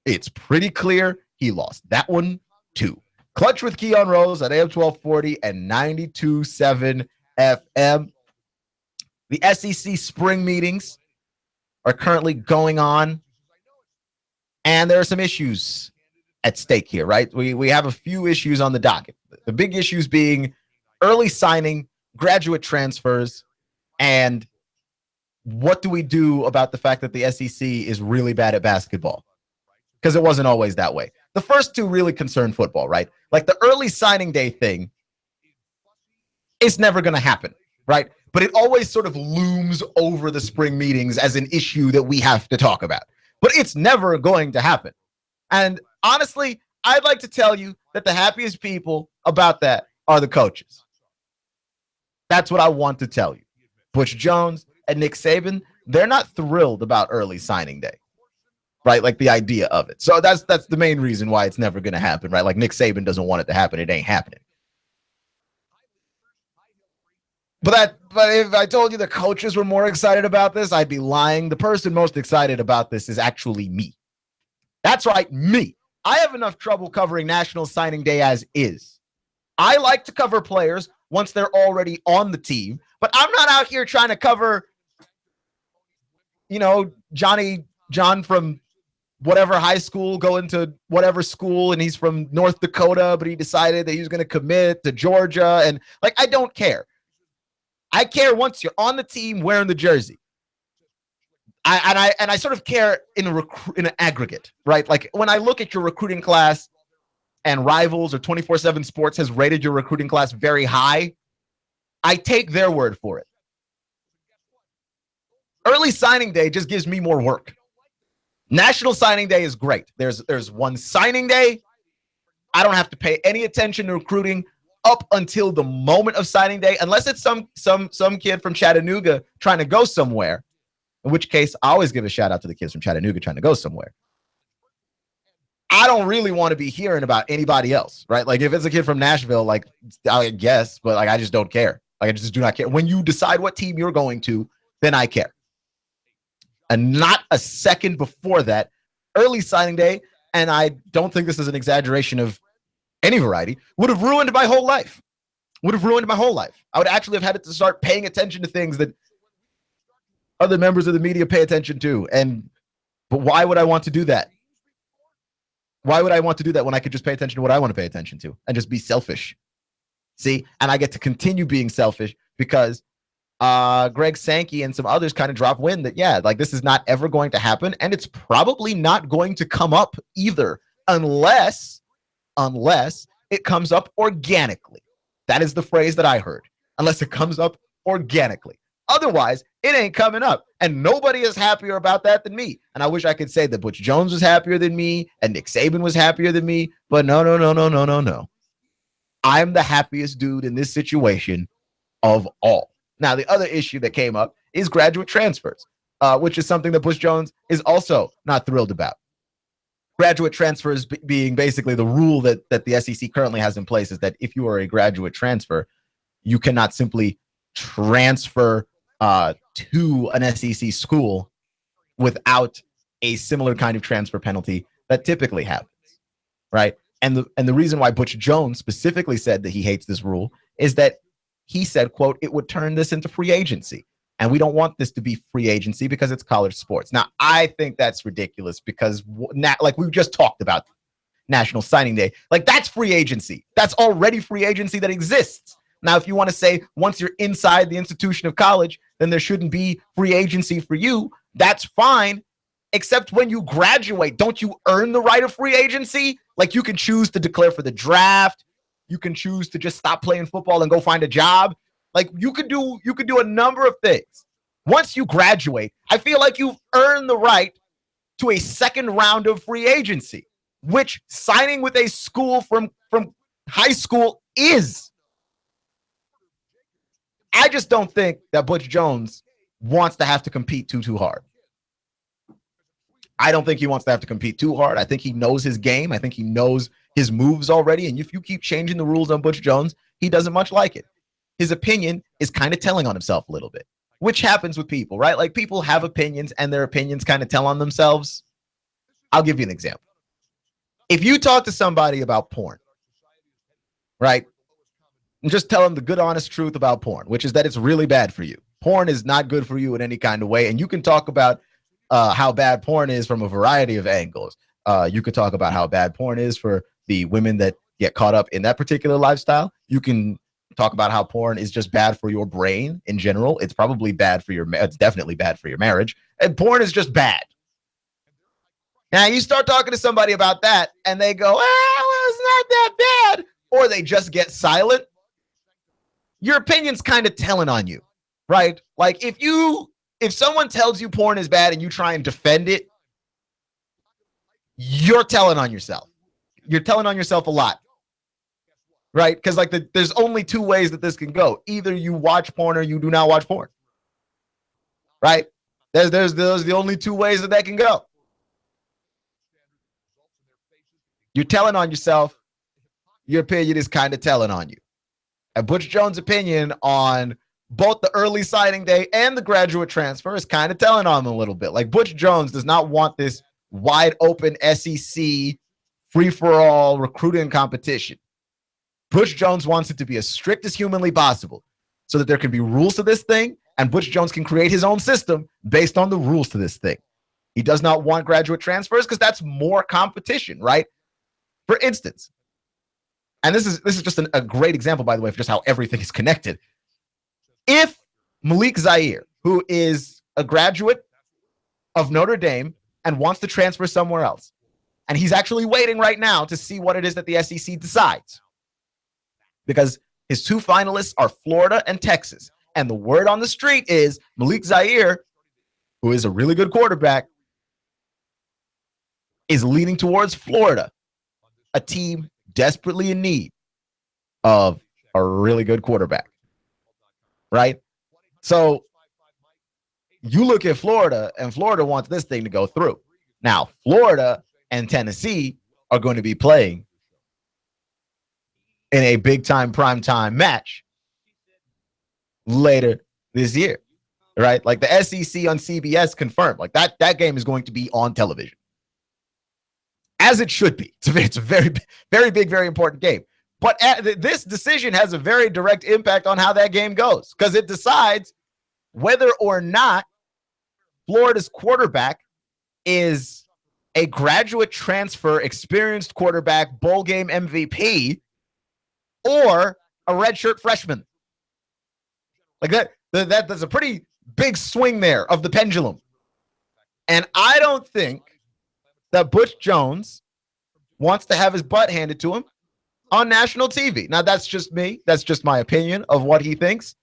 It's pretty clear he lost that one too. Clutch with Keon Rose at AM 1240 and 92.7 FM. The SEC spring meetings are currently going on, and there are some issues at stake here, right? We have a few issues on the docket. The big issues being early signing, graduate transfers, and what do we do about the fact that the SEC is really bad at basketball? Because it wasn't always that way. The first two really concern football, right? Like the early signing day thing is never going to happen, right? But it always sort of looms over the spring meetings as an issue that we have to talk about. But it's never going to happen. And honestly, I'd like to tell you that the happiest people about that are the coaches. That's what I want to tell you. Butch Jones and Nick Saban, they're not thrilled about early signing day, right? Like the idea of it. So that's the main reason why it's never going to happen, right? Like Nick Saban doesn't want it to happen. It ain't happening. But if I told you the coaches were more excited about this, I'd be lying. The person most excited about this is actually me. That's right, me. I have enough trouble covering National Signing Day as is. I like to cover players once they're already on the team, but I'm not out here trying to cover John from whatever high school going to whatever school, and he's from North Dakota, but he decided that he was going to commit to Georgia. And like, I don't care. I care once you're on the team wearing the jersey. I sort of care in an aggregate, right? Like when I look at your recruiting class, and Rivals or 24/7 Sports has rated your recruiting class very high, I take their word for it. Early signing day just gives me more work. National signing day is great. There's one signing day. I don't have to pay any attention to recruiting up until the moment of signing day, unless it's some kid from Chattanooga trying to go somewhere, in which case I always give a shout out to the kids from Chattanooga trying to go somewhere. I don't really want to be hearing about anybody else, right? Like if it's a kid from Nashville, like I guess, but like I just don't care. Like I just do not care. When you decide what team you're going to, then I care. And not a second before that, early signing day, and I don't think this is an exaggeration of any variety, would have ruined my whole life. I would actually have had to start paying attention to things that other members of the media pay attention to. But why would I want to do that? Why would I want to do that when I could just pay attention to what I want to pay attention to and just be selfish? See, and I get to continue being selfish because Greg Sankey and some others kind of drop wind that, yeah, like this is not ever going to happen. And it's probably not going to come up either unless it comes up organically. That is the phrase that I heard. Unless it comes up organically. Otherwise, it ain't coming up. And nobody is happier about that than me. And I wish I could say that Butch Jones was happier than me and Nick Saban was happier than me. But no. I'm the happiest dude in this situation of all. Now, the other issue that came up is graduate transfers, which is something that Butch Jones is also not thrilled about. Graduate transfers being basically the rule that the SEC currently has in place is that if you are a graduate transfer, you cannot simply transfer to an SEC school without a similar kind of transfer penalty that typically happens, right? And the reason why Butch Jones specifically said that he hates this rule is that he said, quote, it would turn this into free agency. And we don't want this to be free agency because it's college sports. Now, I think that's ridiculous because like we just talked about National Signing Day, like that's free agency. That's already free agency that exists. Now, if you want to say once you're inside the institution of college, then there shouldn't be free agency for you, that's fine. Except when you graduate, don't you earn the right of free agency? Like you can choose to declare for the draft. You can choose to just stop playing football and go find a job. Like you could do a number of things. Once you graduate, I feel like you've earned the right to a second round of free agency, which signing with a school from high school is. I just don't think that Butch Jones wants to have to compete too hard. I don't think he wants to have to compete too hard. I think he knows his game. I think he knows his moves already. And if you keep changing the rules on Butch Jones, he doesn't much like it. His opinion is kind of telling on himself a little bit, which happens with people, right? Like people have opinions and their opinions kind of tell on themselves. I'll give you an example. If you talk to somebody about porn, right? And just tell them the good, honest truth about porn, which is that it's really bad for you. Porn is not good for you in any kind of way. And you can talk about how bad porn is from a variety of angles. You could talk about how bad porn is for the women that get caught up in that particular lifestyle. You can talk about how porn is just bad for your brain in general. It's probably bad for it's definitely bad for your marriage. And porn is just bad. Now you start talking to somebody about that and they go, well, it's not that bad. Or they just get silent. Your opinion's kind of telling on you, right? Like if someone tells you porn is bad and you try and defend it, you're telling on yourself. You're telling on yourself a lot, right? Because like there's only two ways that this can go. Either you watch porn or you do not watch porn, right? There's the only two ways that can go. You're telling on yourself. Your opinion is kind of telling on you. And Butch Jones' opinion on both the early signing day and the graduate transfer is kind of telling on him a little bit. Like Butch Jones does not want this wide open SEC free-for-all recruiting competition. Butch Jones wants it to be as strict as humanly possible so that there can be rules to this thing And Butch Jones can create his own system based on the rules to this thing. He does not want graduate transfers because that's more competition, right? For instance, and this is just a great example, by the way, of just how everything is connected. If Malik Zaire, who is a graduate of Notre Dame and wants to transfer somewhere else, and he's actually waiting right now to see what it is that the SEC decides, because his two finalists are Florida and Texas. And the word on the street is Malik Zaire, who is a really good quarterback, is leaning towards Florida, a team desperately in need of a really good quarterback, right? So you look at Florida, and Florida wants this thing to go through. Now, Florida and Tennessee are going to be playing in a big-time primetime match later this year, right? Like the SEC on CBS confirmed, like that game is going to be on television, as it should be. It's a very, very big, very important game. But this decision has a very direct impact on how that game goes, because it decides whether or not Florida's quarterback is a graduate transfer, experienced quarterback, bowl game MVP, or a redshirt freshman. Like that's a pretty big swing there of the pendulum. And I don't think that Butch Jones wants to have his butt handed to him on national TV. Now, that's just me. That's just my opinion of what he thinks.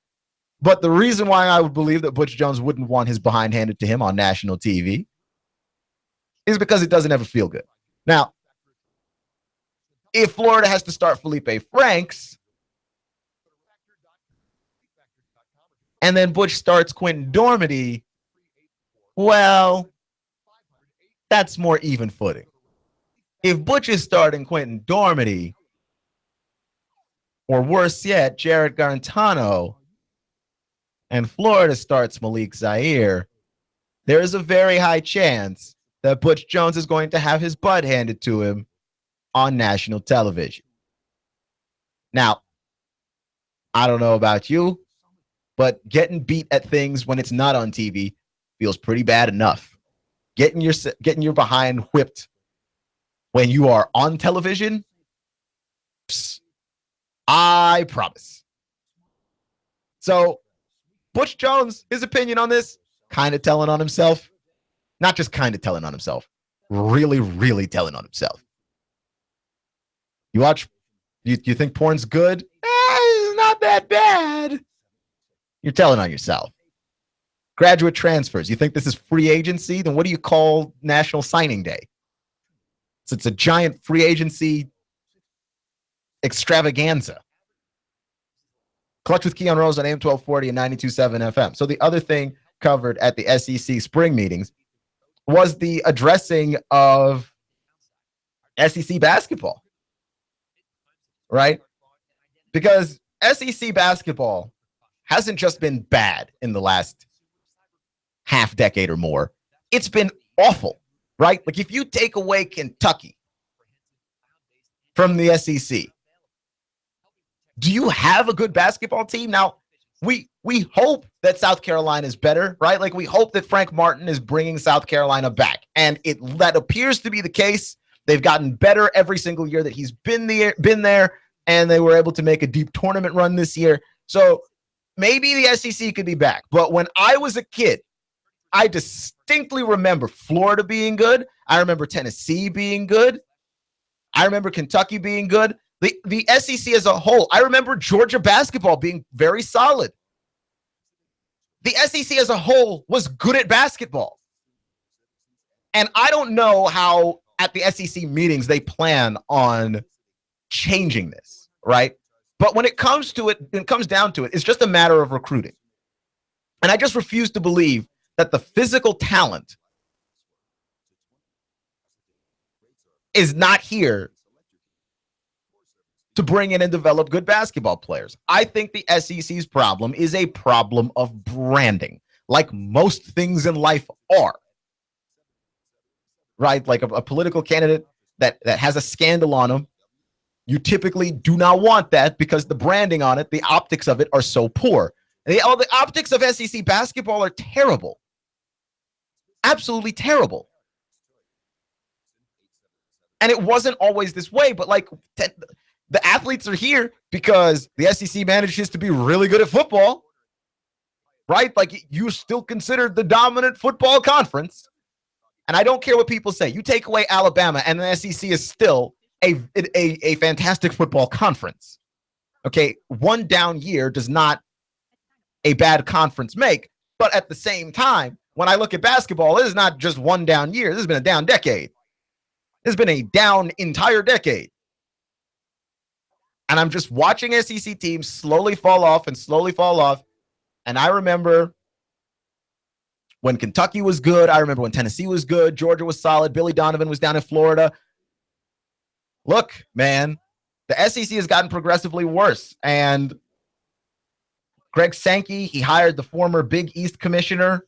But the reason why I would believe that Butch Jones wouldn't want his behind handed to him on national TV is because it doesn't ever feel good. Now, if Florida has to start Felipe Franks, and then Butch starts Quentin Dormady, well, that's more even footing. If Butch is starting Quentin Dormady, or worse yet, Jared Garantano, and Florida starts Malik Zaire, there is a very high chance that Butch Jones is going to have his butt handed to him on national television. Now, I don't know about you, but getting beat at things when it's not on TV feels pretty bad enough. Getting your behind whipped when you are on television, I promise. So Butch Jones, his opinion on this, kind of telling on himself. Not just kind of telling on himself, really, really telling on himself. You watch, you think porn's good? It's not that bad. You're telling on yourself. Graduate transfers. You think this is free agency? Then what do you call National Signing Day? So it's a giant free agency extravaganza. Clutch with Keon Rose on AM 1240 and 92.7 FM. So the other thing covered at the SEC spring meetings was the addressing of SEC basketball, right? Because SEC basketball hasn't just been bad in the last half decade or more. It's been awful, right? Like if you take away Kentucky from the SEC, do you have a good basketball team? Now, we hope that South Carolina is better, right? Like we hope that Frank Martin is bringing South Carolina back. And that appears to be the case. They've gotten better every single year that he's been there, and they were able to make a deep tournament run this year. So maybe the SEC could be back. But when I was a kid, I distinctly remember Florida being good. I remember Tennessee being good. I remember Kentucky being good. The SEC as a whole, I remember Georgia basketball being very solid. The SEC as a whole was good at basketball. And I don't know how at the SEC meetings they plan on changing this, right? But when it comes to it, it comes down to it, it's just a matter of recruiting. And I just refuse to believe that the physical talent is not here to bring in and develop good basketball players. I think the SEC's problem is a problem of branding, like most things in life are. Right? Like a political candidate that has a scandal on him, you typically do not want that because the branding on it, the optics of it are so poor. All the optics of SEC basketball are terrible. Absolutely terrible. And it wasn't always this way, but like the athletes are here because the SEC manages to be really good at football, right? Like you still considered the dominant football conference. And I don't care what people say. You take away Alabama and the SEC is still a fantastic football conference. Okay, one down year does not a bad conference make, but at the same time, when I look at basketball, it is not just one down year. This has been a down decade. This has been a down entire decade. And I'm just watching SEC teams slowly fall off and slowly fall off. And I remember when Kentucky was good. I remember when Tennessee was good. Georgia was solid. Billy Donovan was down in Florida. Look, man, the SEC has gotten progressively worse. And Greg Sankey, he hired the former Big East commissioner,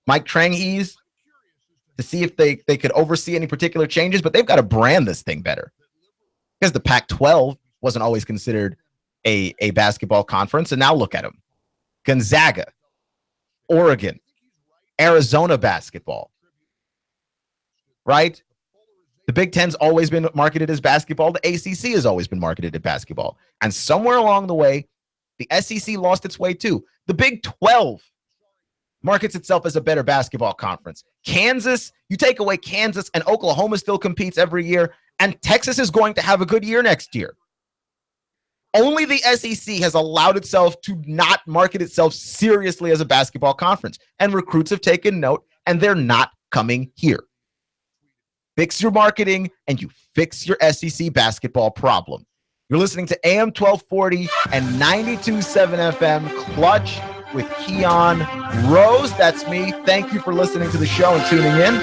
Mike Tranghees, to see if they could oversee any particular changes, but they've got to brand this thing better. Because the Pac-12 wasn't always considered a basketball conference, and now look at them. Gonzaga, Oregon, Arizona basketball, right? The Big Ten's always been marketed as basketball. The ACC has always been marketed as basketball. And somewhere along the way, the SEC lost its way too. The Big 12 markets itself as a better basketball conference. Kansas, you take away Kansas, and Oklahoma still competes every year, and Texas is going to have a good year next year. Only the SEC has allowed itself to not market itself seriously as a basketball conference, and recruits have taken note, and they're not coming here. Fix your marketing, and you fix your SEC basketball problem. You're listening to AM 1240 and 92.7 FM Clutch with Keon Rose. That's me. Thank you for listening to the show and tuning in.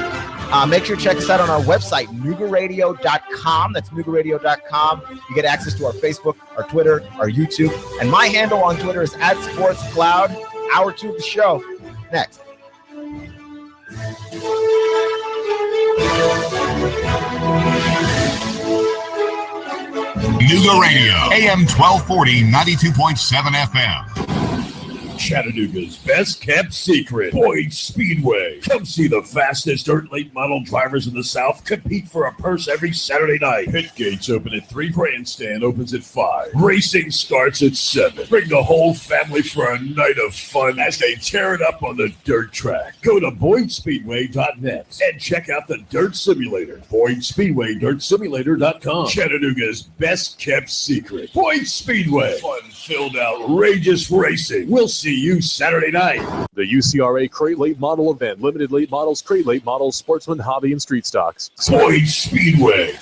Make sure to check us out on our website, Noogaradio.com. That's Noogaradio.com. You get access to our Facebook, our Twitter, our YouTube. And my handle on Twitter is @SportsCloud. Hour 2 of the show. Next. Nooga Radio, AM 1240, 92.7 FM. Chattanooga's best kept secret, Boyd Speedway. Come see the fastest dirt late model drivers in the South compete for a purse every Saturday night. Pit gates open at 3, grandstand opens at 5. Racing starts at 7. Bring the whole family for a night of fun as they tear it up on the dirt track. Go to BoydSpeedway.net and check out the Dirt Simulator. BoydSpeedway.dirtsimulator.com. Chattanooga's best kept secret, Boyd Speedway. Fun-filled, outrageous racing. We'll see you Saturday night. The UCRA Crate Late Model Event. Limited late models, crate late models, sportsman, hobby, and street stocks. Boyd Speedway.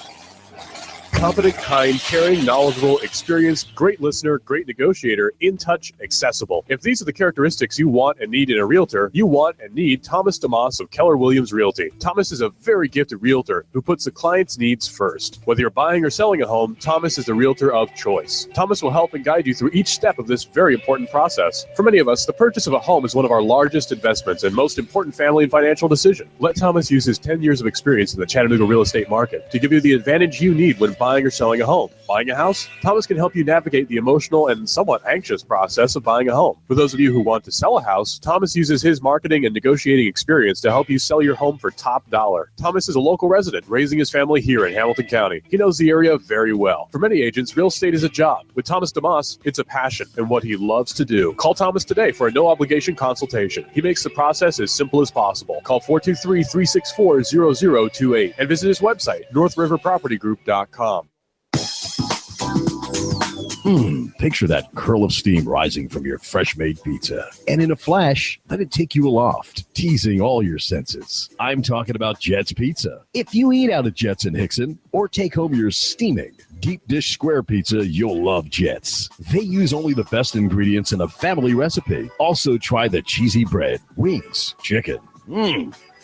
Competent, kind, caring, knowledgeable, experienced, great listener, great negotiator, in touch, accessible. If these are the characteristics you want and need in a realtor, you want and need Thomas DeMoss of Keller Williams Realty. Thomas is a very gifted realtor who puts the client's needs first. Whether you're buying or selling a home, Thomas is the realtor of choice. Thomas will help and guide you through each step of this very important process. For many of us, the purchase of a home is one of our largest investments and most important family and financial decision. Let Thomas use his 10 years of experience in the Chattanooga real estate market to give you the advantage you need when buying or selling a home. Buying a house? Thomas can help you navigate the emotional and somewhat anxious process of buying a home. For those of you who want to sell a house, Thomas uses his marketing and negotiating experience to help you sell your home for top dollar. Thomas is a local resident, raising his family here in Hamilton County. He knows the area very well. For many agents, real estate is a job. With Thomas DeMoss, it's a passion and what he loves to do. Call Thomas today for a no-obligation consultation. He makes the process as simple as possible. Call 423-364-0028 and visit his website, NorthRiverPropertyGroup.com. Picture that curl of steam rising from your fresh-made pizza. And in a flash, let it take you aloft, teasing all your senses. I'm talking about Jets Pizza. If you eat out at Jets in Hickson or take home your steaming deep dish square pizza, you'll love Jets. They use only the best ingredients in a family recipe. Also try the cheesy bread, wings, chicken,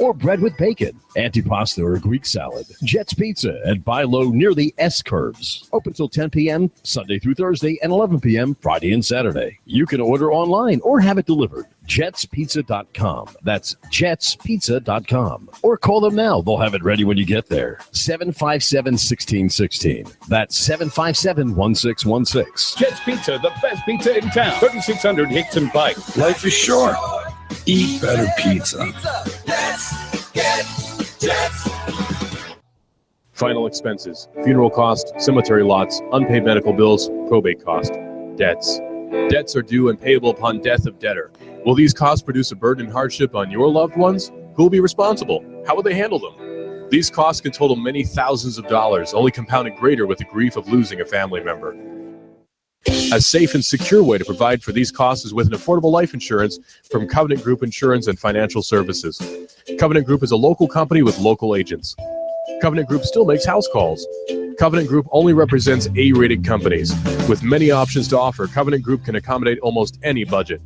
or bread with bacon, antipasta or Greek salad. Jet's Pizza at Buy Low near the S-Curves. Open till 10 p.m. Sunday through Thursday and 11 p.m. Friday and Saturday. You can order online or have it delivered. jetspizza.com. That's jetspizza.com. Or call them now. They'll have it ready when you get there. 757-1616. That's 757-1616. Jet's Pizza, the best pizza in town. 3600 Hickson Pike. Life is short. Eat better pizza. Jets. Final expenses, funeral cost, cemetery lots, unpaid medical bills, probate cost, debts. Debts are due and payable upon death of debtor. Will these costs produce a burden and hardship on your loved ones? Who will be responsible? How will they handle them? These costs can total many thousands of dollars, only compounded greater with the grief of losing a family member. A safe and secure way to provide for these costs is with an affordable life insurance from Covenant Group Insurance and Financial Services. Covenant Group is a local company with local agents. Covenant Group still makes house calls. Covenant Group only represents A-rated companies. With many options to offer, Covenant Group can accommodate almost any budget.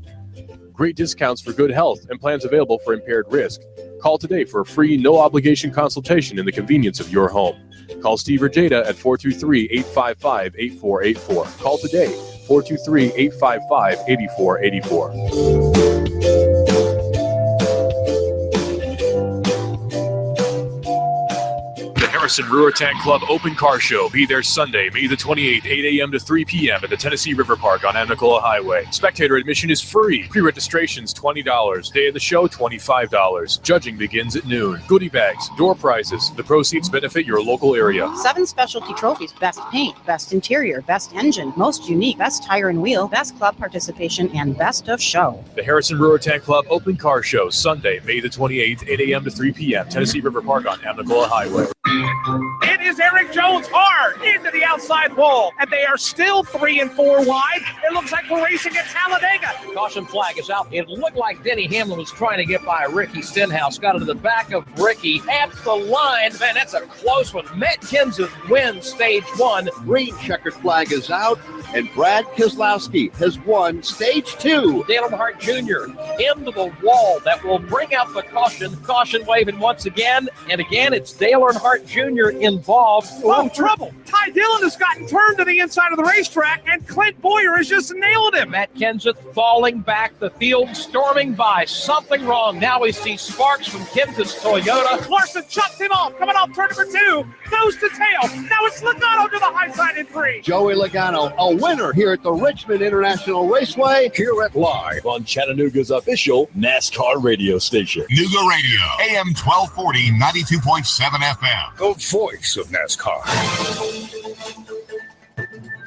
Great discounts for good health and plans available for impaired risk. Call today for a free, no-obligation consultation in the convenience of your home. Call Steve or Jada at 423-855-8484. Call today, 423-855-8484. Harrison Brewer Tank Club Open Car Show. Be there Sunday, May the 28th, 8 a.m. to 3 p.m. at the Tennessee River Park on Amnicola Highway. Spectator admission is free. Pre-registration's $20. Day of the show, $25. Judging begins at noon. Goodie bags, door prizes. The proceeds benefit your local area. 7 specialty trophies: best paint, best interior, best engine, most unique, best tire and wheel, best club participation, and best of show. The Harrison Brewer Tank Club Open Car Show, Sunday, May the 28th, 8 a.m. to 3 p.m. Tennessee River Park on Amnicola Highway. It is Eric Jones hard into the outside wall, and they are still 3 and 4 wide. It looks like we're racing at Talladega. Caution flag is out. It looked like Denny Hamlin was trying to get by Ricky Stenhouse. Got into the back of Ricky at the line. Man, that's a close one. Matt Kenseth wins stage 1. Green checkered flag is out, and Brad Keselowski has won stage 2. Dale Earnhardt Jr. into the wall. That will bring out the caution. Caution waving once again. And again, it's Dale Earnhardt Jr. involved. Oh, trouble. Ty Dillon has gotten turned to the inside of the racetrack, and Clint Boyer has just nailed him. Matt Kenseth falling back. The field storming by. Something wrong. Now we see sparks from Kenseth's Toyota. Larson chucks him off. Coming off turn number 2. Nose to tail. Now it's Logano to the high side in 3. Joey Logano, a winner here at the Richmond International Raceway. Here at Live on Chattanooga's official NASCAR radio station. Nooga Radio, AM 1240, 92.7 FM. The voice of NASCAR.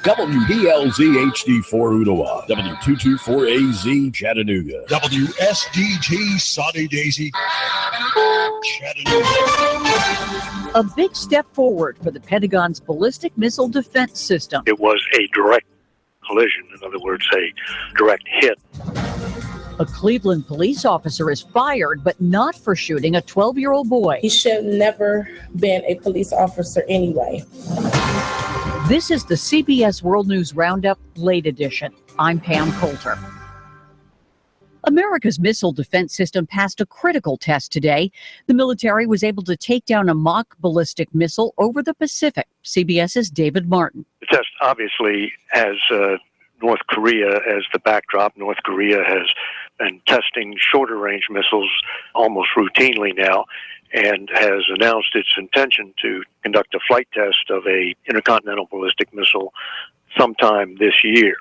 WDLZ HD4 Ottawa, W224AZ Chattanooga, WSDG Saudi Daisy Chattanooga. A big step forward for the Pentagon's ballistic missile defense system. It was a direct collision, in other words, a direct hit. A Cleveland police officer is fired, but not for shooting a 12-year-old boy. He should have never been a police officer anyway. This is the CBS World News Roundup Late Edition. I'm Pam Coulter. America's missile defense system passed a critical test today. The military was able to take down a mock ballistic missile over the Pacific. CBS's David Martin. The test obviously has North Korea as the backdrop. North Korea has been testing shorter range missiles almost routinely now, and has announced its intention to conduct a flight test of a intercontinental ballistic missile sometime this year.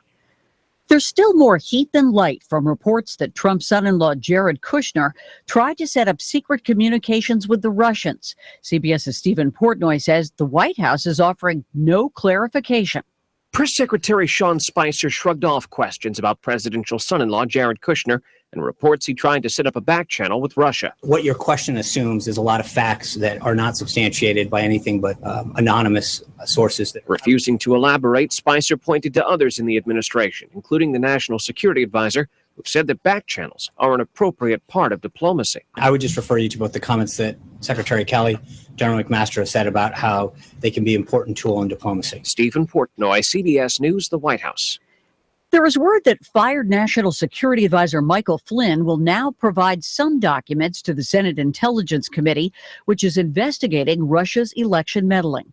There's still more heat than light from reports that Trump's son-in-law Jared Kushner tried to set up secret communications with the Russians. CBS's Stephen Portnoy says the White House is offering no clarification. Press Secretary Sean Spicer shrugged off questions about presidential son-in-law Jared Kushner and reports he tried to set up a back channel with Russia. What your question assumes is a lot of facts that are not substantiated by anything but anonymous sources. Refusing to elaborate, Spicer pointed to others in the administration, including the National Security Advisor, who said that back channels are an appropriate part of diplomacy. I would just refer you to both the comments that Secretary Kelly, General McMaster have said about how they can be an important tool in diplomacy. Stephen Portnoy, CBS News, the White House. There is word that fired National Security Advisor Michael Flynn will now provide some documents to the Senate Intelligence Committee, which is investigating Russia's election meddling.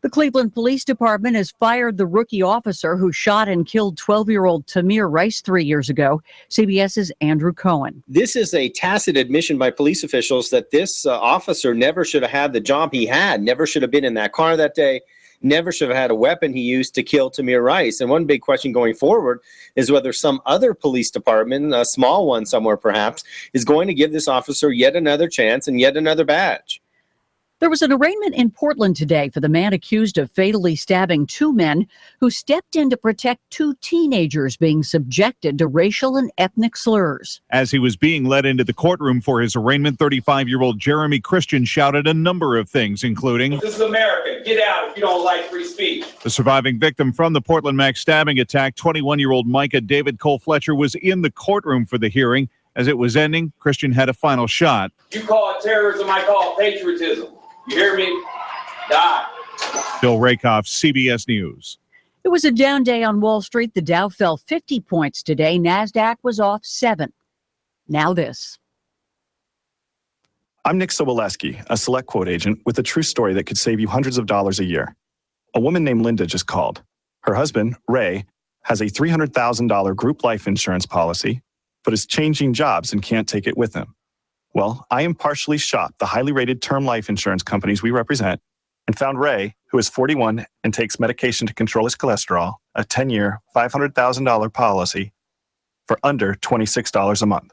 The Cleveland Police Department has fired the rookie officer who shot and killed 12-year-old Tamir Rice 3 years ago. CBS's Andrew Cohen. This is a tacit admission by police officials that this officer never should have had the job he had, never should have been in that car that day, never should have had a weapon he used to kill Tamir Rice. And one big question going forward is whether some other police department, a small one somewhere perhaps, is going to give this officer yet another chance and yet another badge. There was an arraignment in Portland today for the man accused of fatally stabbing two men who stepped in to protect two teenagers being subjected to racial and ethnic slurs. As he was being led into the courtroom for his arraignment, 35-year-old Jeremy Christian shouted a number of things, including, "This is America. Get out if you don't like free speech." The surviving victim from the Portland Mac stabbing attack, 21-year-old Micah David Cole Fletcher, was in the courtroom for the hearing. As it was ending, Christian had a final shot. "You call it terrorism, I call it patriotism. You hear me? Die." Bill Rakoff, CBS News. It was a down day on Wall Street. The Dow fell 50 points today. NASDAQ was off 7. Now this. I'm Nick Soboleski, a Select Quote agent with a true story that could save you hundreds of dollars a year. A woman named Linda just called. Her husband, Ray, has a $300,000 group life insurance policy, but is changing jobs and can't take it with him. Well, I impartially shopped the highly rated term life insurance companies we represent and found Ray, who is 41 and takes medication to control his cholesterol, a 10-year, $500,000 policy for under $26 a month.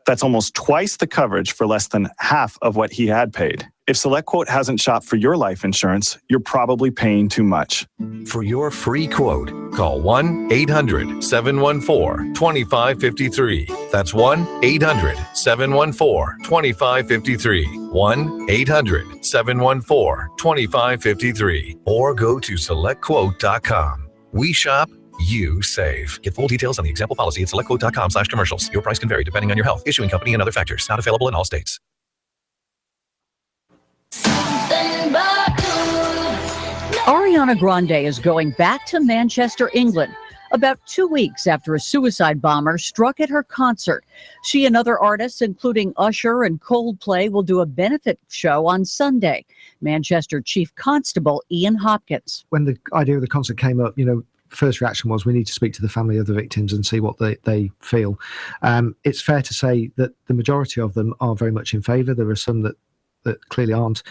That's almost twice the coverage for less than half of what he had paid. If SelectQuote hasn't shopped for your life insurance, you're probably paying too much. For your free quote, call 1-800-714-2553. That's 1-800-714-2553. 1-800-714-2553. Or go to SelectQuote.com. We shop, you save. Get full details on the example policy at SelectQuote.com/commercials. Your price can vary depending on your health, issuing company, and other factors. Not available in all states. Ariana Grande is going back to Manchester, England, about 2 weeks after a suicide bomber struck at her concert. She and other artists, including Usher and Coldplay, will do a benefit show on Sunday. Manchester Chief Constable Ian Hopkins. When the idea of the concert came up, first reaction was we need to speak to the family of the victims and see what they feel. It's fair to say that the majority of them are very much in favour. There are some that clearly aren't.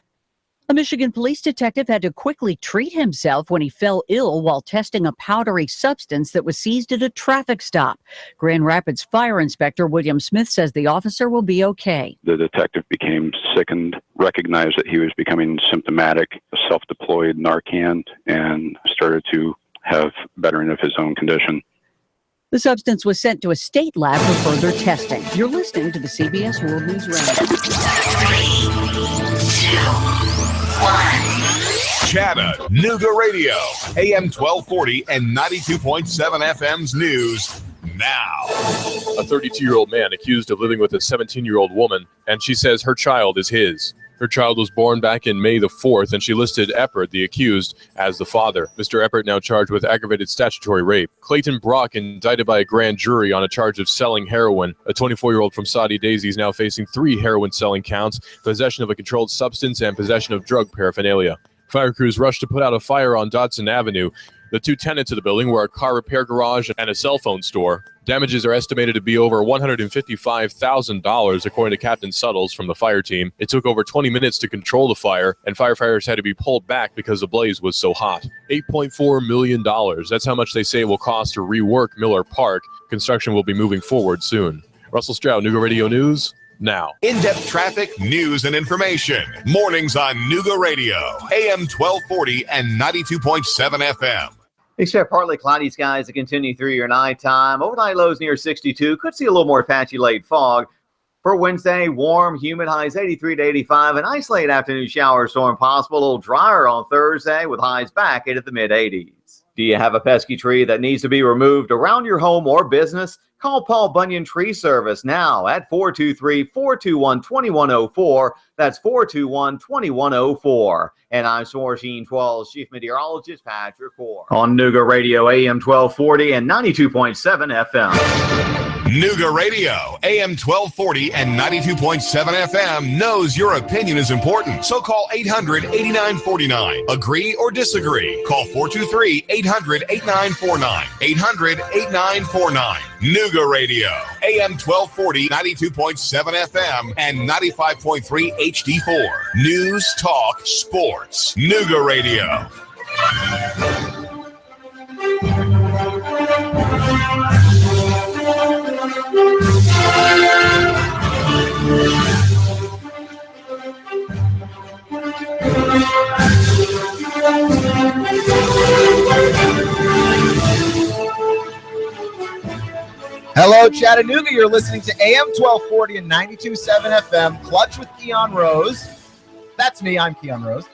A Michigan police detective had to quickly treat himself when he fell ill while testing a powdery substance that was seized at a traffic stop. Grand Rapids Fire Inspector William Smith says the officer will be okay. The detective became sickened, recognized that he was becoming symptomatic, self-deployed Narcan, and started to have bettering of his own condition. The substance was sent to a state lab for further testing. You're listening to the CBS World News Roundup. 3, 2, 1. Chattanooga Radio, AM 1240 and 92.7 FM's news now. A 32-year-old man accused of living with a 17-year-old woman, and she says her child is his. Her child was born back in May the 4th, and she listed Eppert, the accused, as the father. Mr. Eppert now charged with aggravated statutory rape. Clayton Brock indicted by a grand jury on a charge of selling heroin. A 24-year-old from Saudi Daisy is now facing 3 heroin-selling counts, possession of a controlled substance, and possession of drug paraphernalia. Fire crews rushed to put out a fire on Dodson Avenue. The 2 tenants of the building were a car repair garage and a cell phone store. Damages are estimated to be over $155,000, according to Captain Suttles from the fire team. It took over 20 minutes to control the fire, and firefighters had to be pulled back because the blaze was so hot. $8.4 million. That's how much they say it will cost to rework Miller Park. Construction will be moving forward soon. Russell Stroud, Nooga Radio News, now. In-depth traffic, news, and information. Mornings on Nooga Radio, AM 1240 and 92.7 FM. Expect partly cloudy skies to continue through your nighttime. Overnight lows near 62. Could see a little more patchy late fog. For Wednesday, warm, humid, highs 83 to 85. An isolated afternoon shower storm possible. A little drier on Thursday with highs back into the mid-80s. Do you have a pesky tree that needs to be removed around your home or business? Call Paul Bunyan Tree Service now at 423-421-2104. That's 421-2104. And I'm Sourcine 12's Chief Meteorologist Patrick Orr. On Nooga Radio, AM 1240 and 92.7 FM. Nooga Radio, AM 1240 and 92.7 FM knows your opinion is important. So call 800-8949. Agree or disagree? Call 423-800-8949. 800-8949. Nooga Radio, AM 1240, 92.7 FM, and 95.3 HD4. News, talk, sports. Nooga Radio. Hello, Chattanooga. You're listening to AM 1240 and 92.7 FM, Clutch with Keon Rose. That's me. I'm Keon Rose.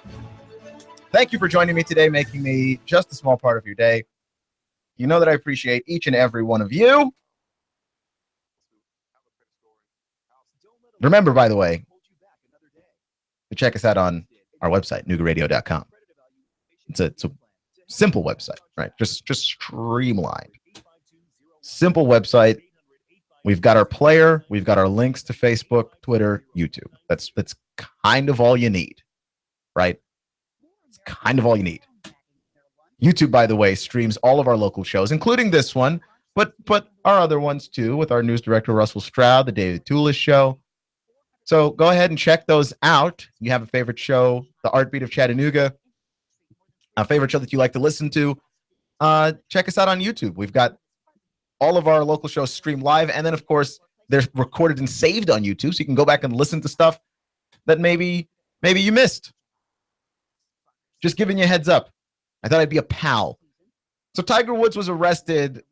Thank you for joining me today, making me just a small part of your day. You know that I appreciate each and every one of you. Remember, by the way, to check us out on our website, noogaradio.com. It's a simple website, right? Just streamlined. Simple website. We've got our player. We've got our links to Facebook, Twitter, YouTube. That's kind of all you need, right? It's kind of all you need. YouTube, by the way, streams all of our local shows, including this one, but our other ones too, with our news director, Russell Stroud, the David Tulis Show. So go ahead and check those out. You have a favorite show, The Heartbeat of Chattanooga, a favorite show that you like to listen to, check us out on YouTube. We've got all of our local shows streamed live, and then, of course, they're recorded and saved on YouTube, so you can go back and listen to stuff that maybe you missed. Just giving you a heads up. I thought I'd be a pal. So Tiger Woods was arrested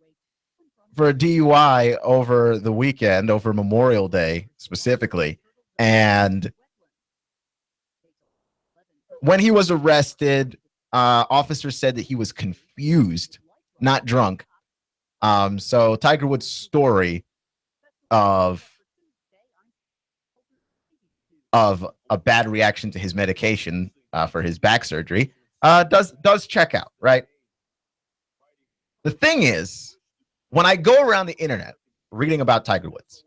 for a DUI over the weekend, over Memorial Day specifically. And when he was arrested, officers said that he was confused, not drunk. So Tiger Woods' story of a bad reaction to his medication for his back surgery does check out, right? The thing is, when I go around the internet reading about Tiger Woods,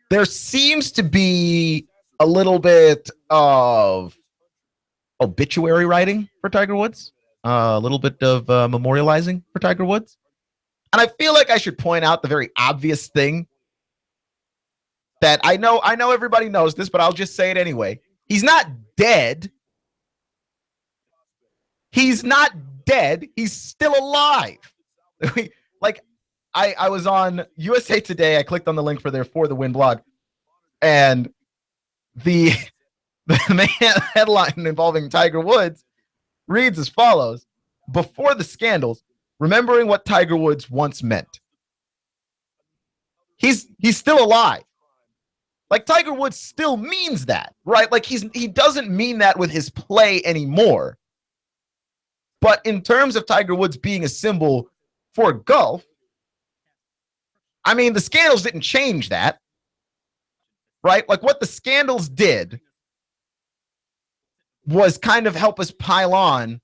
there seems to be a little bit of obituary writing for Tiger Woods, a little bit of memorializing for Tiger Woods. And I feel like I should point out the very obvious thing that I know everybody knows this, but I'll just say it anyway. He's not dead. He's not dead. He's still alive. Like, I was on USA Today. I clicked on the link for their For the Win blog, and the main headline involving Tiger Woods reads as follows: before the scandals, remembering what Tiger Woods once meant. He's still alive. Like, Tiger Woods still means that, right? Like, he doesn't mean that with his play anymore. But in terms of Tiger Woods being a symbol for golf, I mean, the scandals didn't change that, right? Like, what the scandals did was kind of help us pile on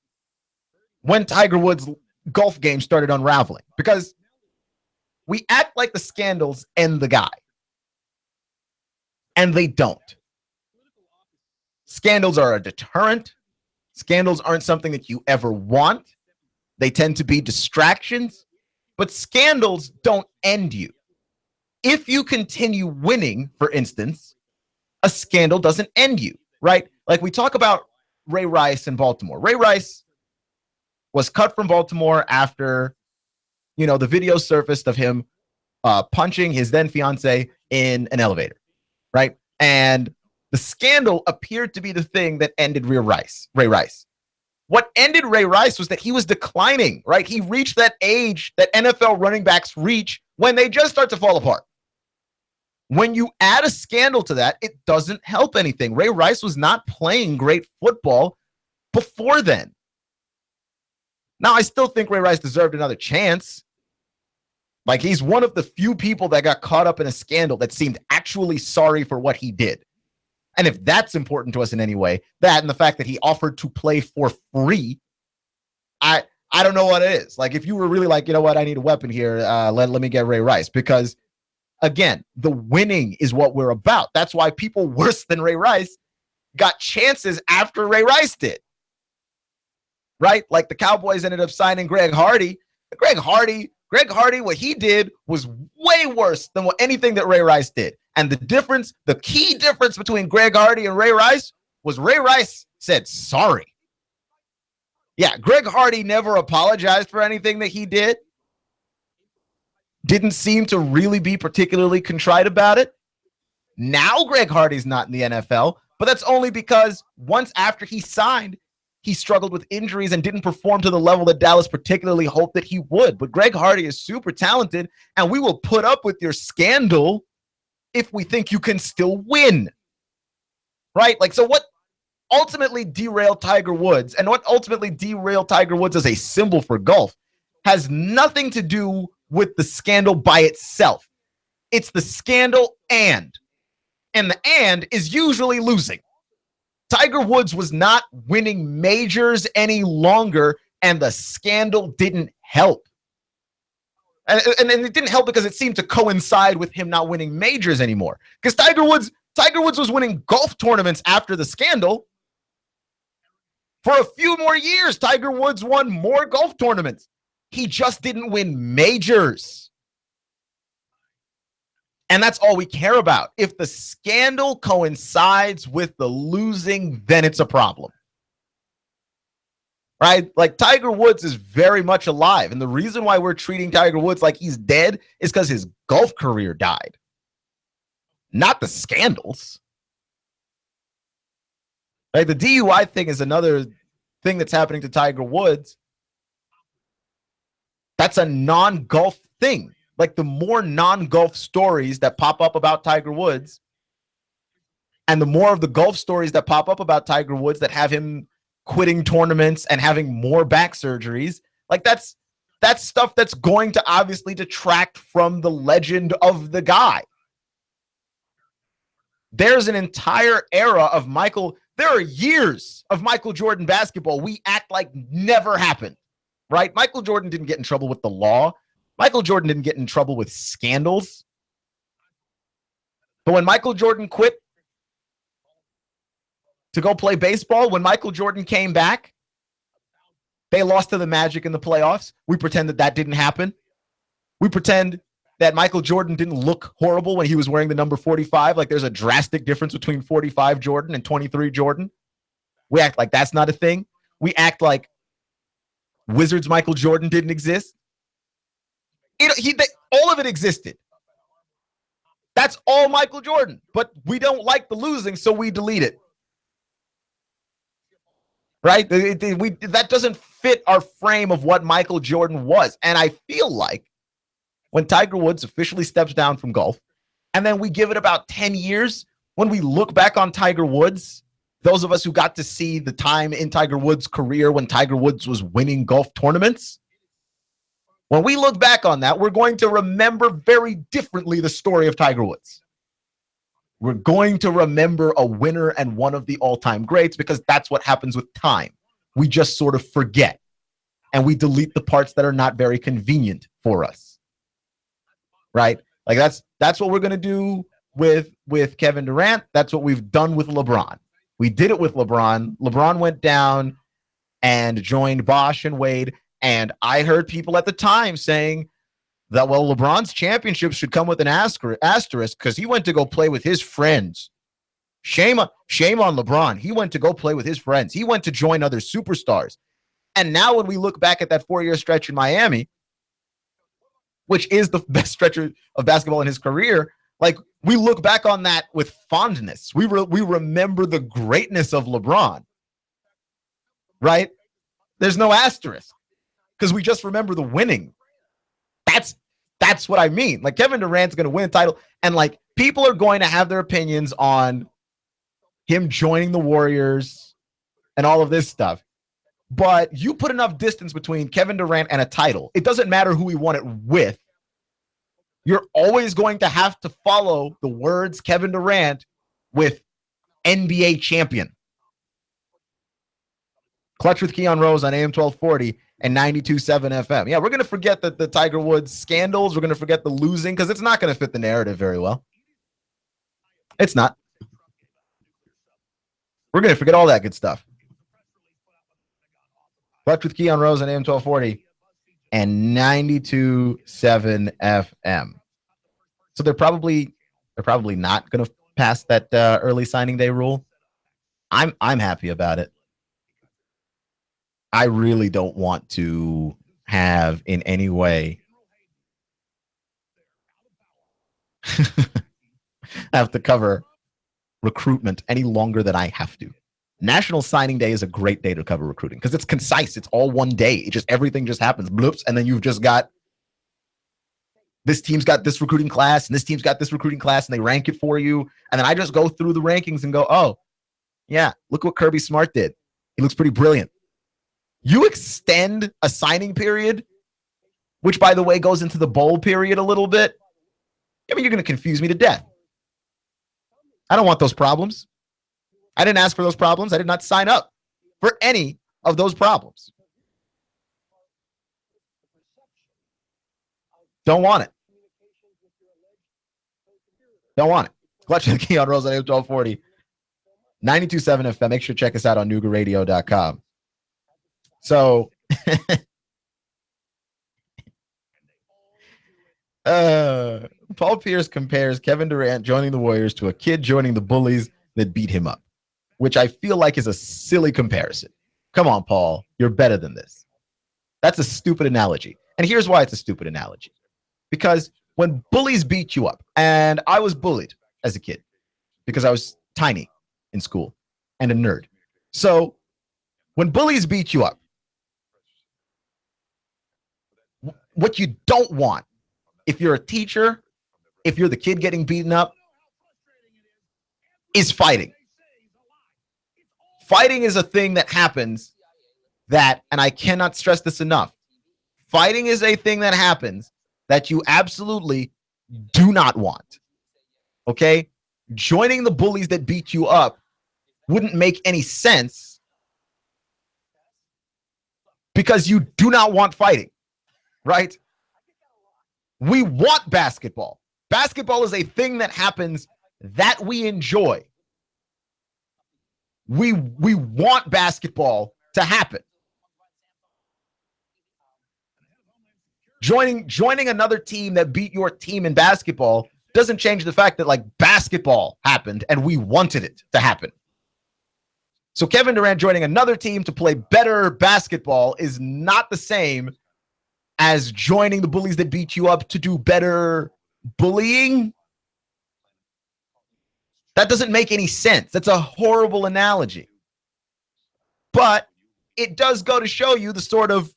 when Tiger Woods' golf game started unraveling, because we act like the scandals end the guy, and they don't. Scandals are a deterrent. Scandals aren't something that you ever want. They tend to be distractions, but scandals don't end you. If you continue winning, for instance, a scandal doesn't end you, right? Like, we talk about Ray Rice in Baltimore. Ray Rice was cut from Baltimore after, the video surfaced of him punching his then fiance in an elevator, right? And the scandal appeared to be the thing that ended Ray Rice. What ended Ray Rice was that he was declining, right? He reached that age that NFL running backs reach when they just start to fall apart. When you add a scandal to that, it doesn't help anything. Ray Rice was not playing great football before then. Now, I still think Ray Rice deserved another chance. Like, he's one of the few people that got caught up in a scandal that seemed actually sorry for what he did. And if that's important to us in any way, that and the fact that he offered to play for free, I don't know what it is. Like, if you were really like, you know what, I need a weapon here, let me get Ray Rice. Because, again, the winning is what we're about. That's why people worse than Ray Rice got chances after Ray Rice did. Right? Like the Cowboys ended up signing Greg Hardy. Greg Hardy, what he did was way worse than anything that Ray Rice did. And the key difference between Greg Hardy and Ray Rice was Ray Rice said sorry. Yeah, Greg Hardy never apologized for anything that he did. Didn't seem to really be particularly contrite about it. Now Greg Hardy's not in the NFL, but that's only because once after he signed, he struggled with injuries and didn't perform to the level that Dallas particularly hoped that he would. But Greg Hardy is super talented, and we will put up with your scandal if we think you can still win. Right? Like, so what ultimately derailed Tiger Woods, and what ultimately derailed Tiger Woods as a symbol for golf, has nothing to do with the scandal by itself. It's the scandal and the and is usually losing. Tiger Woods was not winning majors any longer, and the scandal didn't help. And it didn't help because it seemed to coincide with him not winning majors anymore. Because Tiger Woods was winning golf tournaments after the scandal. For a few more years, Tiger Woods won more golf tournaments. He just didn't win majors. And that's all we care about. If the scandal coincides with the losing, then it's a problem. Right? Like, Tiger Woods is very much alive. And the reason why we're treating Tiger Woods like he's dead is because his golf career died. Not the scandals. Right? The DUI thing is another thing that's happening to Tiger Woods. That's a non-golf thing. Like, the more non-golf stories that pop up about Tiger Woods, and the more of the golf stories that pop up about Tiger Woods that have him quitting tournaments and having more back surgeries, like, that's stuff that's going to obviously detract from the legend of the guy. There's an entire era of there are years of Michael Jordan basketball we act like never happened, right? Michael Jordan didn't get in trouble with the law. Michael Jordan didn't get in trouble with scandals. But when Michael Jordan quit to go play baseball, when Michael Jordan came back, they lost to the Magic in the playoffs. We pretend that didn't happen. We pretend that Michael Jordan didn't look horrible when he was wearing the number 45. Like, there's a drastic difference between 45 Jordan and 23 Jordan. We act like that's not a thing. We act like Wizards Michael Jordan didn't exist. All of it existed. That's all Michael Jordan. But we don't like the losing, so we delete it. Right? That doesn't fit our frame of what Michael Jordan was. And I feel like when Tiger Woods officially steps down from golf, and then we give it about 10 years, when we look back on Tiger Woods, those of us who got to see the time in Tiger Woods' career when Tiger Woods was winning golf tournaments, when we look back on that, we're going to remember very differently the story of Tiger Woods. We're going to remember a winner and one of the all-time greats, because that's what happens with time. We just sort of forget, and we delete the parts that are not very convenient for us. Right? Like, that's what we're going to do with Kevin Durant. That's what we've done with LeBron. We did it with LeBron. LeBron went down and joined Bosch and Wade. And I heard people at the time saying that, well, LeBron's championships should come with an asterisk because he went to go play with his friends. Shame on LeBron. He went to go play with his friends. He went to join other superstars. And now when we look back at that 4-year stretch in Miami, which is the best stretch of basketball in his career, like, we look back on that with fondness. We remember the greatness of LeBron, right? There's no asterisk because we just remember the winning. That's what I mean. Like, Kevin Durant's going to win a title, and like, people are going to have their opinions on him joining the Warriors and all of this stuff. But you put enough distance between Kevin Durant and a title. It doesn't matter who he won it with. You're always going to have to follow the words Kevin Durant with NBA champion. Clutch with Keon Rose on AM 1240 and 92.7 FM. Yeah, we're going to forget the Tiger Woods scandals. We're going to forget the losing because it's not going to fit the narrative very well. It's not. We're going to forget all that good stuff. Clutch with Keon Rose on AM 1240 and 92.7 FM. So they're probably not going to pass that early signing day rule. I'm happy about it. I really don't want to have in any way have to cover recruitment any longer than I have to. National Signing Day is a great day to cover recruiting because it's concise. It's all one day. Everything just happens. Bloops. And then you've just got this team's got this recruiting class and this team's got this recruiting class and they rank it for you. And then I just go through the rankings and go, oh, yeah, look what Kirby Smart did. He looks pretty brilliant. You extend a signing period, which, by the way, goes into the bowl period a little bit. I mean, you're going to confuse me to death. I don't want those problems. I didn't ask for those problems. I did not sign up for any of those problems. Don't want it. Don't want it. Clutch with Keon Rose on 1240. 92.7 FM. Make sure to check us out on NoogaRadio.com. So, Paul Pierce compares Kevin Durant joining the Warriors to a kid joining the bullies that beat him up, which I feel like is a silly comparison. Come on, Paul. You're better than this. That's a stupid analogy. And here's why it's a stupid analogy. Because when bullies beat you up, and I was bullied as a kid because I was tiny in school and a nerd. So when bullies beat you up, what you don't want, if you're a teacher, if you're the kid getting beaten up, is fighting. Fighting is a thing that happens that, and I cannot stress this enough, fighting is a thing that happens that you absolutely do not want. Okay? Joining the bullies that beat you up wouldn't make any sense because you do not want fighting. Right? We want basketball. Basketball is a thing that happens that we enjoy. We want basketball to happen. Joining another team that beat your team in basketball doesn't change the fact that, like, basketball happened and we wanted it to happen. So Kevin Durant joining another team to play better basketball is not the same as joining the bullies that beat you up to do better bullying. That doesn't make any sense. That's a horrible analogy. But it does go to show you the sort of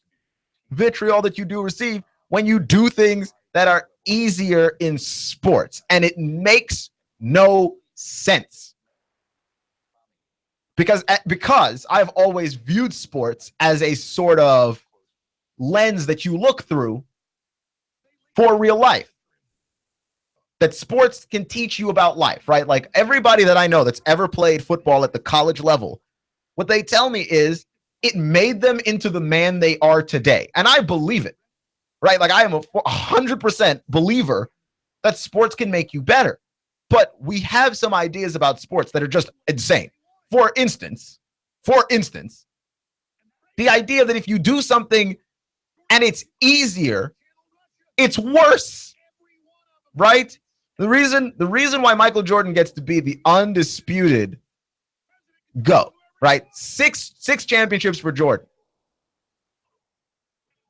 vitriol that you do receive when you do things that are easier in sports. And it makes no sense. Because I've always viewed sports as a sort of lens that you look through for real life. That sports can teach you about life, right? Like everybody that I know that's ever played football at the college level, what they tell me is it made them into the man they are today. And I believe it, right? Like I am a 100% believer that sports can make you better. But we have some ideas about sports that are just insane. For instance, the idea that if you do something and it's easier, it's worse, right? The reason why Michael Jordan gets to be the undisputed GOAT, right? Six championships for Jordan.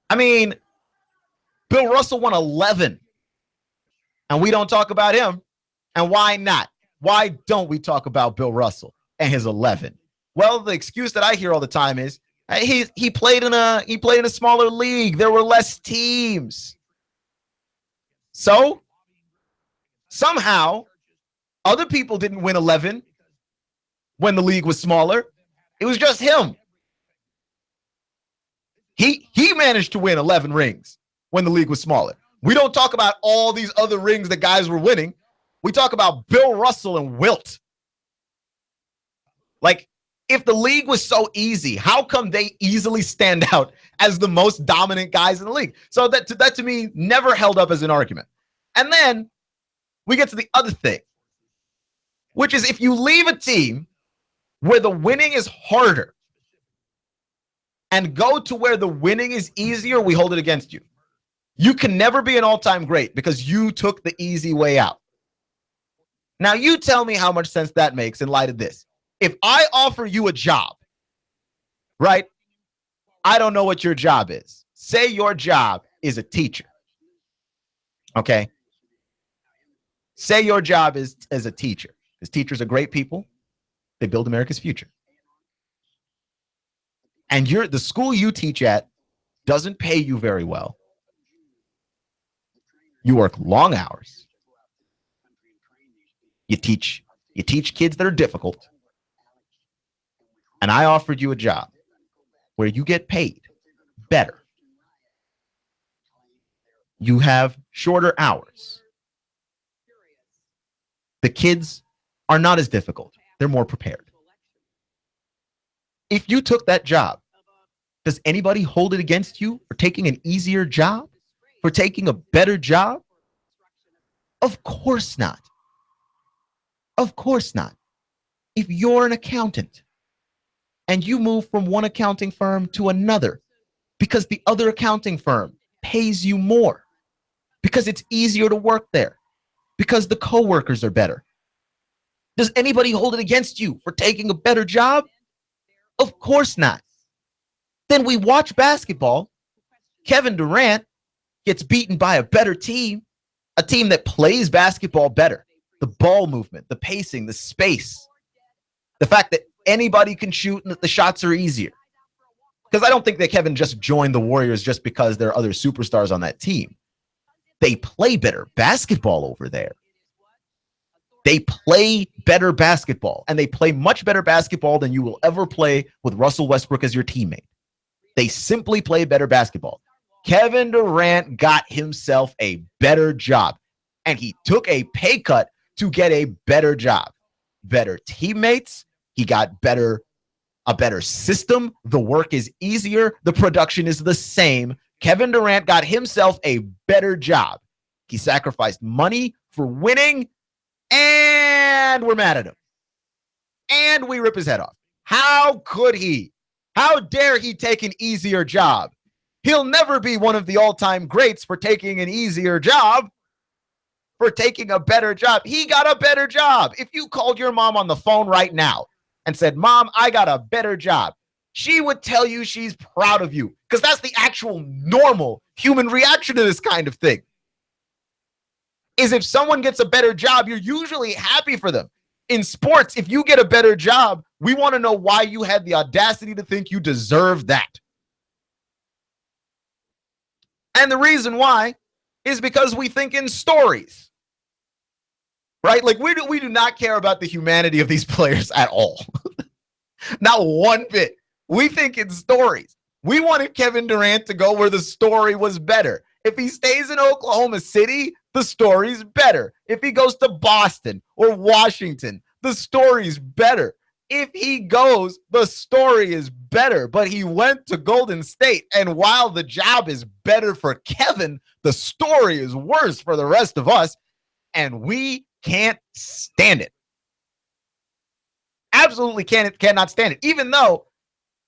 I mean, Bill Russell won 11, and we don't talk about him. And why not? Why don't we talk about Bill Russell and his 11? Well, the excuse that I hear all the time is he played in a smaller league. There were less teams. So somehow other people didn't win 11 when the league was smaller. It was just him. He managed to win 11 rings when the league was smaller. We don't talk about all these other rings that guys were winning. We talk about Bill Russell and Wilt. Like, if the league was so easy, how come they easily stand out as the most dominant guys in the league? So that to me never held up as an argument. And then we get to the other thing, which is if you leave a team where the winning is harder and go to where the winning is easier, we hold it against you. You can never be an all-time great because you took the easy way out. Now, you tell me how much sense that makes in light of this. If I offer you a job, right? I don't know what your job is. Say your job is a teacher. Okay? Say your job is as a teacher. Because teachers are great people. They build America's future. And the school you teach at doesn't pay you very well. You work long hours. You teach kids that are difficult. And I offered you a job where you get paid better. You have shorter hours. The kids are not as difficult. They're more prepared. If you took that job, does anybody hold it against you for taking an easier job? For taking a better job? Of course not. Of course not. If you're an accountant and you move from one accounting firm to another because the other accounting firm pays you more, because it's easier to work there, because the coworkers are better, does anybody hold it against you for taking a better job? Of course not. Then we watch basketball. Kevin Durant gets beaten by a better team, a team that plays basketball better. The ball movement, the pacing, the space, the fact that anybody can shoot and that the shots are easier. Because I don't think that Kevin just joined the Warriors just because there are other superstars on that team. They play better basketball over there. They play better basketball, and they play much better basketball than you will ever play with Russell Westbrook as your teammate. They simply play better basketball. Kevin Durant got himself a better job, and he took a pay cut to get a better job. Better teammates. He got a better system. The work is easier. The production is the same. Kevin Durant got himself a better job. He sacrificed money for winning, and we're mad at him. And we rip his head off. How could he? How dare he take an easier job? He'll never be one of the all-time greats for taking an easier job, for taking a better job. He got a better job. If you called your mom on the phone right now and said, "Mom, I got a better job," she would tell you she's proud of you, because that's the actual normal human reaction to this kind of thing. Is if someone gets a better job, you're usually happy for them. In sports, if you get a better job, we want to know why you had the audacity to think you deserve that. And the reason why is because we think in stories, right? Like we do not care about the humanity of these players at all. Not one bit. We think in stories. We wanted Kevin Durant to go where the story was better. If he stays in Oklahoma City, the story's better. If he goes to Boston or Washington, the story's better. If he goes, the story is better. But he went to Golden State, and while the job is better for Kevin, the story is worse for the rest of us, and we can't stand it. Absolutely cannot stand it. Even though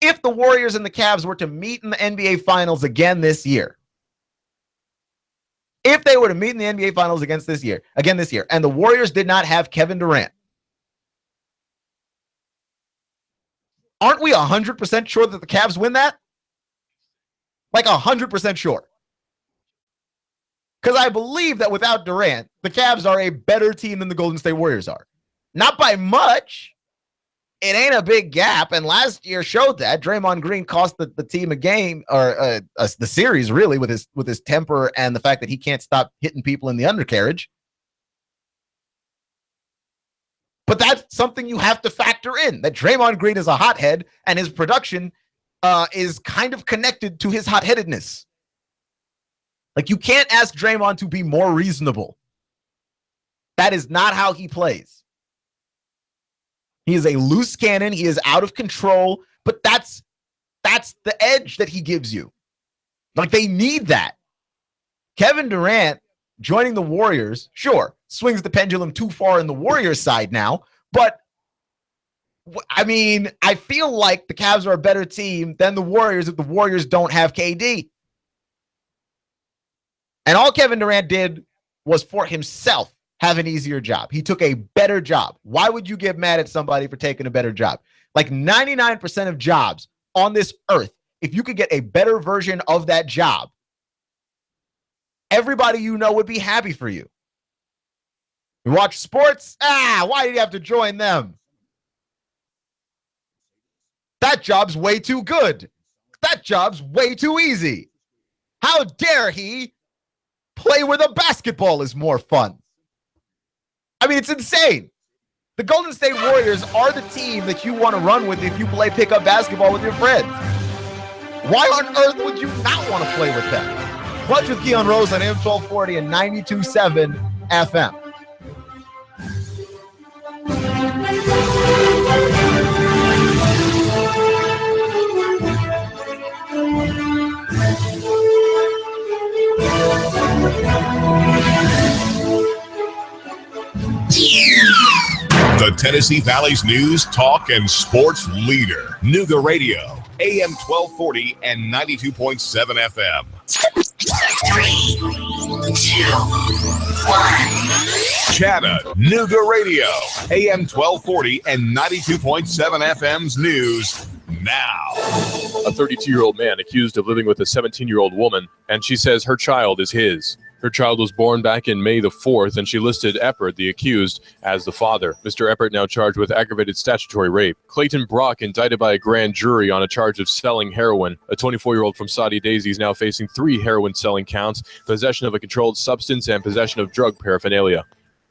if the Warriors and the Cavs were to meet in the NBA Finals again this year, if they were to meet in the NBA Finals again this year, and the Warriors did not have Kevin Durant, aren't we 100% sure that the Cavs win that? Like 100% sure. Because I believe that without Durant, the Cavs are a better team than the Golden State Warriors are. Not by much. It ain't a big gap, and last year showed that. Draymond Green cost the team a game, or the series, really, with his temper and the fact that he can't stop hitting people in the undercarriage. But that's something you have to factor in, that Draymond Green is a hothead, and his production is kind of connected to his hot-headedness. Like, you can't ask Draymond to be more reasonable. That is not how he plays. He is a loose cannon. He is out of control, but that's the edge that he gives you. Like, they need that. Kevin Durant joining the Warriors, sure, swings the pendulum too far in the Warriors side now, but I mean, I feel like the Cavs are a better team than the Warriors if the Warriors don't have KD. And all Kevin Durant did was for himself have an easier job. He took a better job. Why would you get mad at somebody for taking a better job? Like 99% of jobs on this earth, if you could get a better version of that job, everybody you know would be happy for you. You watch sports? Why did you have to join them? That job's way too good. That job's way too easy. How dare he play where the basketball is more fun? I mean, it's insane. The Golden State Warriors are the team that you want to run with if you play pickup basketball with your friends. Why on earth would you not want to play with them? Lunch with Keon Rose on AM 1240 and 92.7 FM. The Tennessee Valley's news, talk, and sports leader. Nooga Radio, AM 1240 and 92.7 FM. 3, 2, 1. Chattanooga Radio, AM 1240 and 92.7 FM's news now. A 32-year-old man accused of living with a 17-year-old woman, and she says her child is his. Her child was born back in May the 4th, and she listed Eppert, the accused, as the father. Mr. Eppert now charged with aggravated statutory rape. Clayton Brock indicted by a grand jury on a charge of selling heroin. A 24-year-old from Saudi Daisy is now facing 3 heroin-selling counts, possession of a controlled substance, and possession of drug paraphernalia.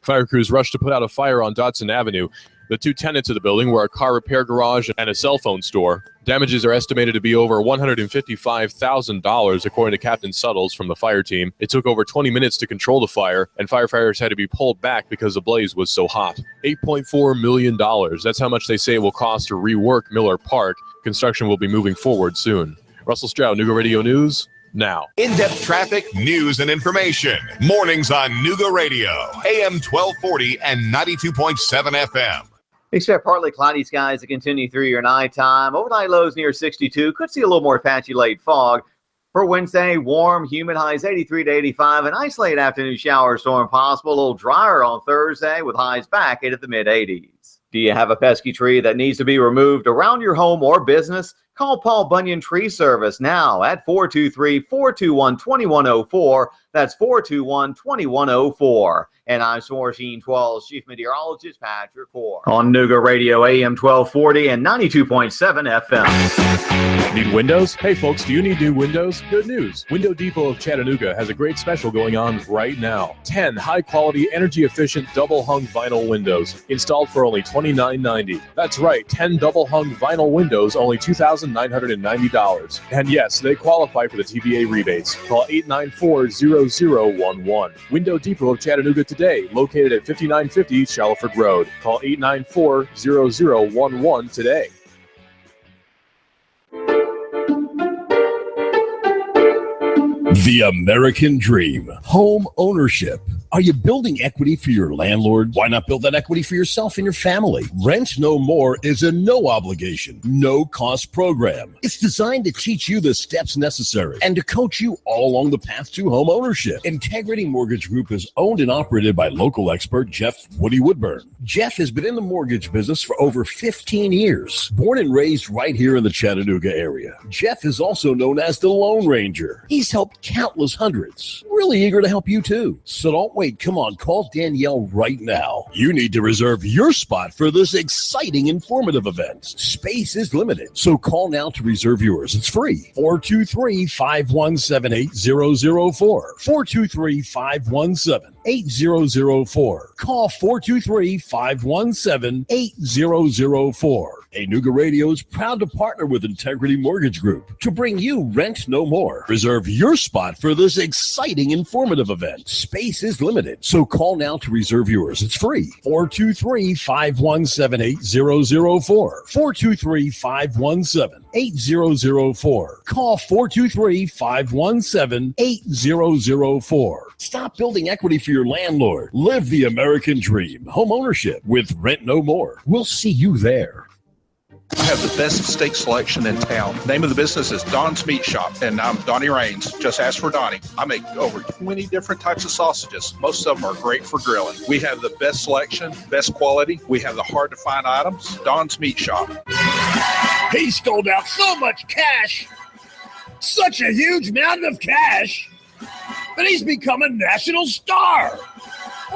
Fire crews rushed to put out a fire on Dotson Avenue. The 2 tenants of the building were a car repair garage and a cell phone store. Damages are estimated to be over $155,000, according to Captain Suttles from the fire team. It took over 20 minutes to control the fire, and firefighters had to be pulled back because the blaze was so hot. $8.4 million. That's how much they say it will cost to rework Miller Park. Construction will be moving forward soon. Russell Stroud, Nooga Radio News, now. In-depth traffic, news, and information. Mornings on Nooga Radio, AM 1240 and 92.7 FM. Expect partly cloudy skies to continue through your nighttime. Overnight lows near 62. Could see a little more patchy late fog. For Wednesday, warm, humid highs 83 to 85. An isolated afternoon shower storm possible. A little drier on Thursday with highs back into the mid-80s. Do you have a pesky tree that needs to be removed around your home or business? Call Paul Bunyan Tree Service now at 423-421-2104. That's 421-2104. And I'm Swarsheen 12's Chief Meteorologist Patrick Core. On Nooga Radio, AM 1240 and 92.7 FM. Need windows? Hey folks, do you need new windows? Good news. Window Depot of Chattanooga has a great special going on right now. 10 high-quality, energy-efficient double-hung vinyl windows installed for only $29.90. That's right, 10 double-hung vinyl windows, only $2,990. And yes, they qualify for the TVA rebates. Call 894-0011. Window Depot of Chattanooga today, located at 5950 Shallowford Road. Call 894-0011 today. The American dream. Home ownership. Are you building equity for your landlord? Why not build that equity for yourself and your family? Rent No More is a no obligation, no cost program. It's designed to teach you the steps necessary and to coach you all along the path to home ownership. Integrity Mortgage Group is owned and operated by local expert Jeff Woody Woodburn. Jeff has been in the mortgage business for over 15 years. Born and raised right here in the Chattanooga area. Jeff is also known as the Lone Ranger. He's helped countless hundreds. Really eager to help you too. So don't wait. Come on, call Danielle right now. You need to reserve your spot for this exciting, informative event. Space is limited, so call now to reserve yours. It's free. 423-517-8004. 423-517-8004. Call 423-517-8004. Hey, Nooga Radio is proud to partner with Integrity Mortgage Group to bring you Rent No More. Reserve your spot for this exciting, informative event. Space is limited, so call now to reserve yours. It's free. 423-517-8004. 423-517-8004. Call 423-517-8004. Stop building equity for your landlord. Live the American dream. Home ownership with Rent No More. We'll see you there. We have the best steak selection in town. Name of the business is Don's Meat Shop, and I'm Donnie Raines. Just ask for Donnie. I make over 20 different types of sausages. Most of them are great for grilling. We have the best selection, best quality. We have the hard-to-find items. Don's Meat Shop. He stole out so much cash, such a huge mountain of cash, that he's become a national star.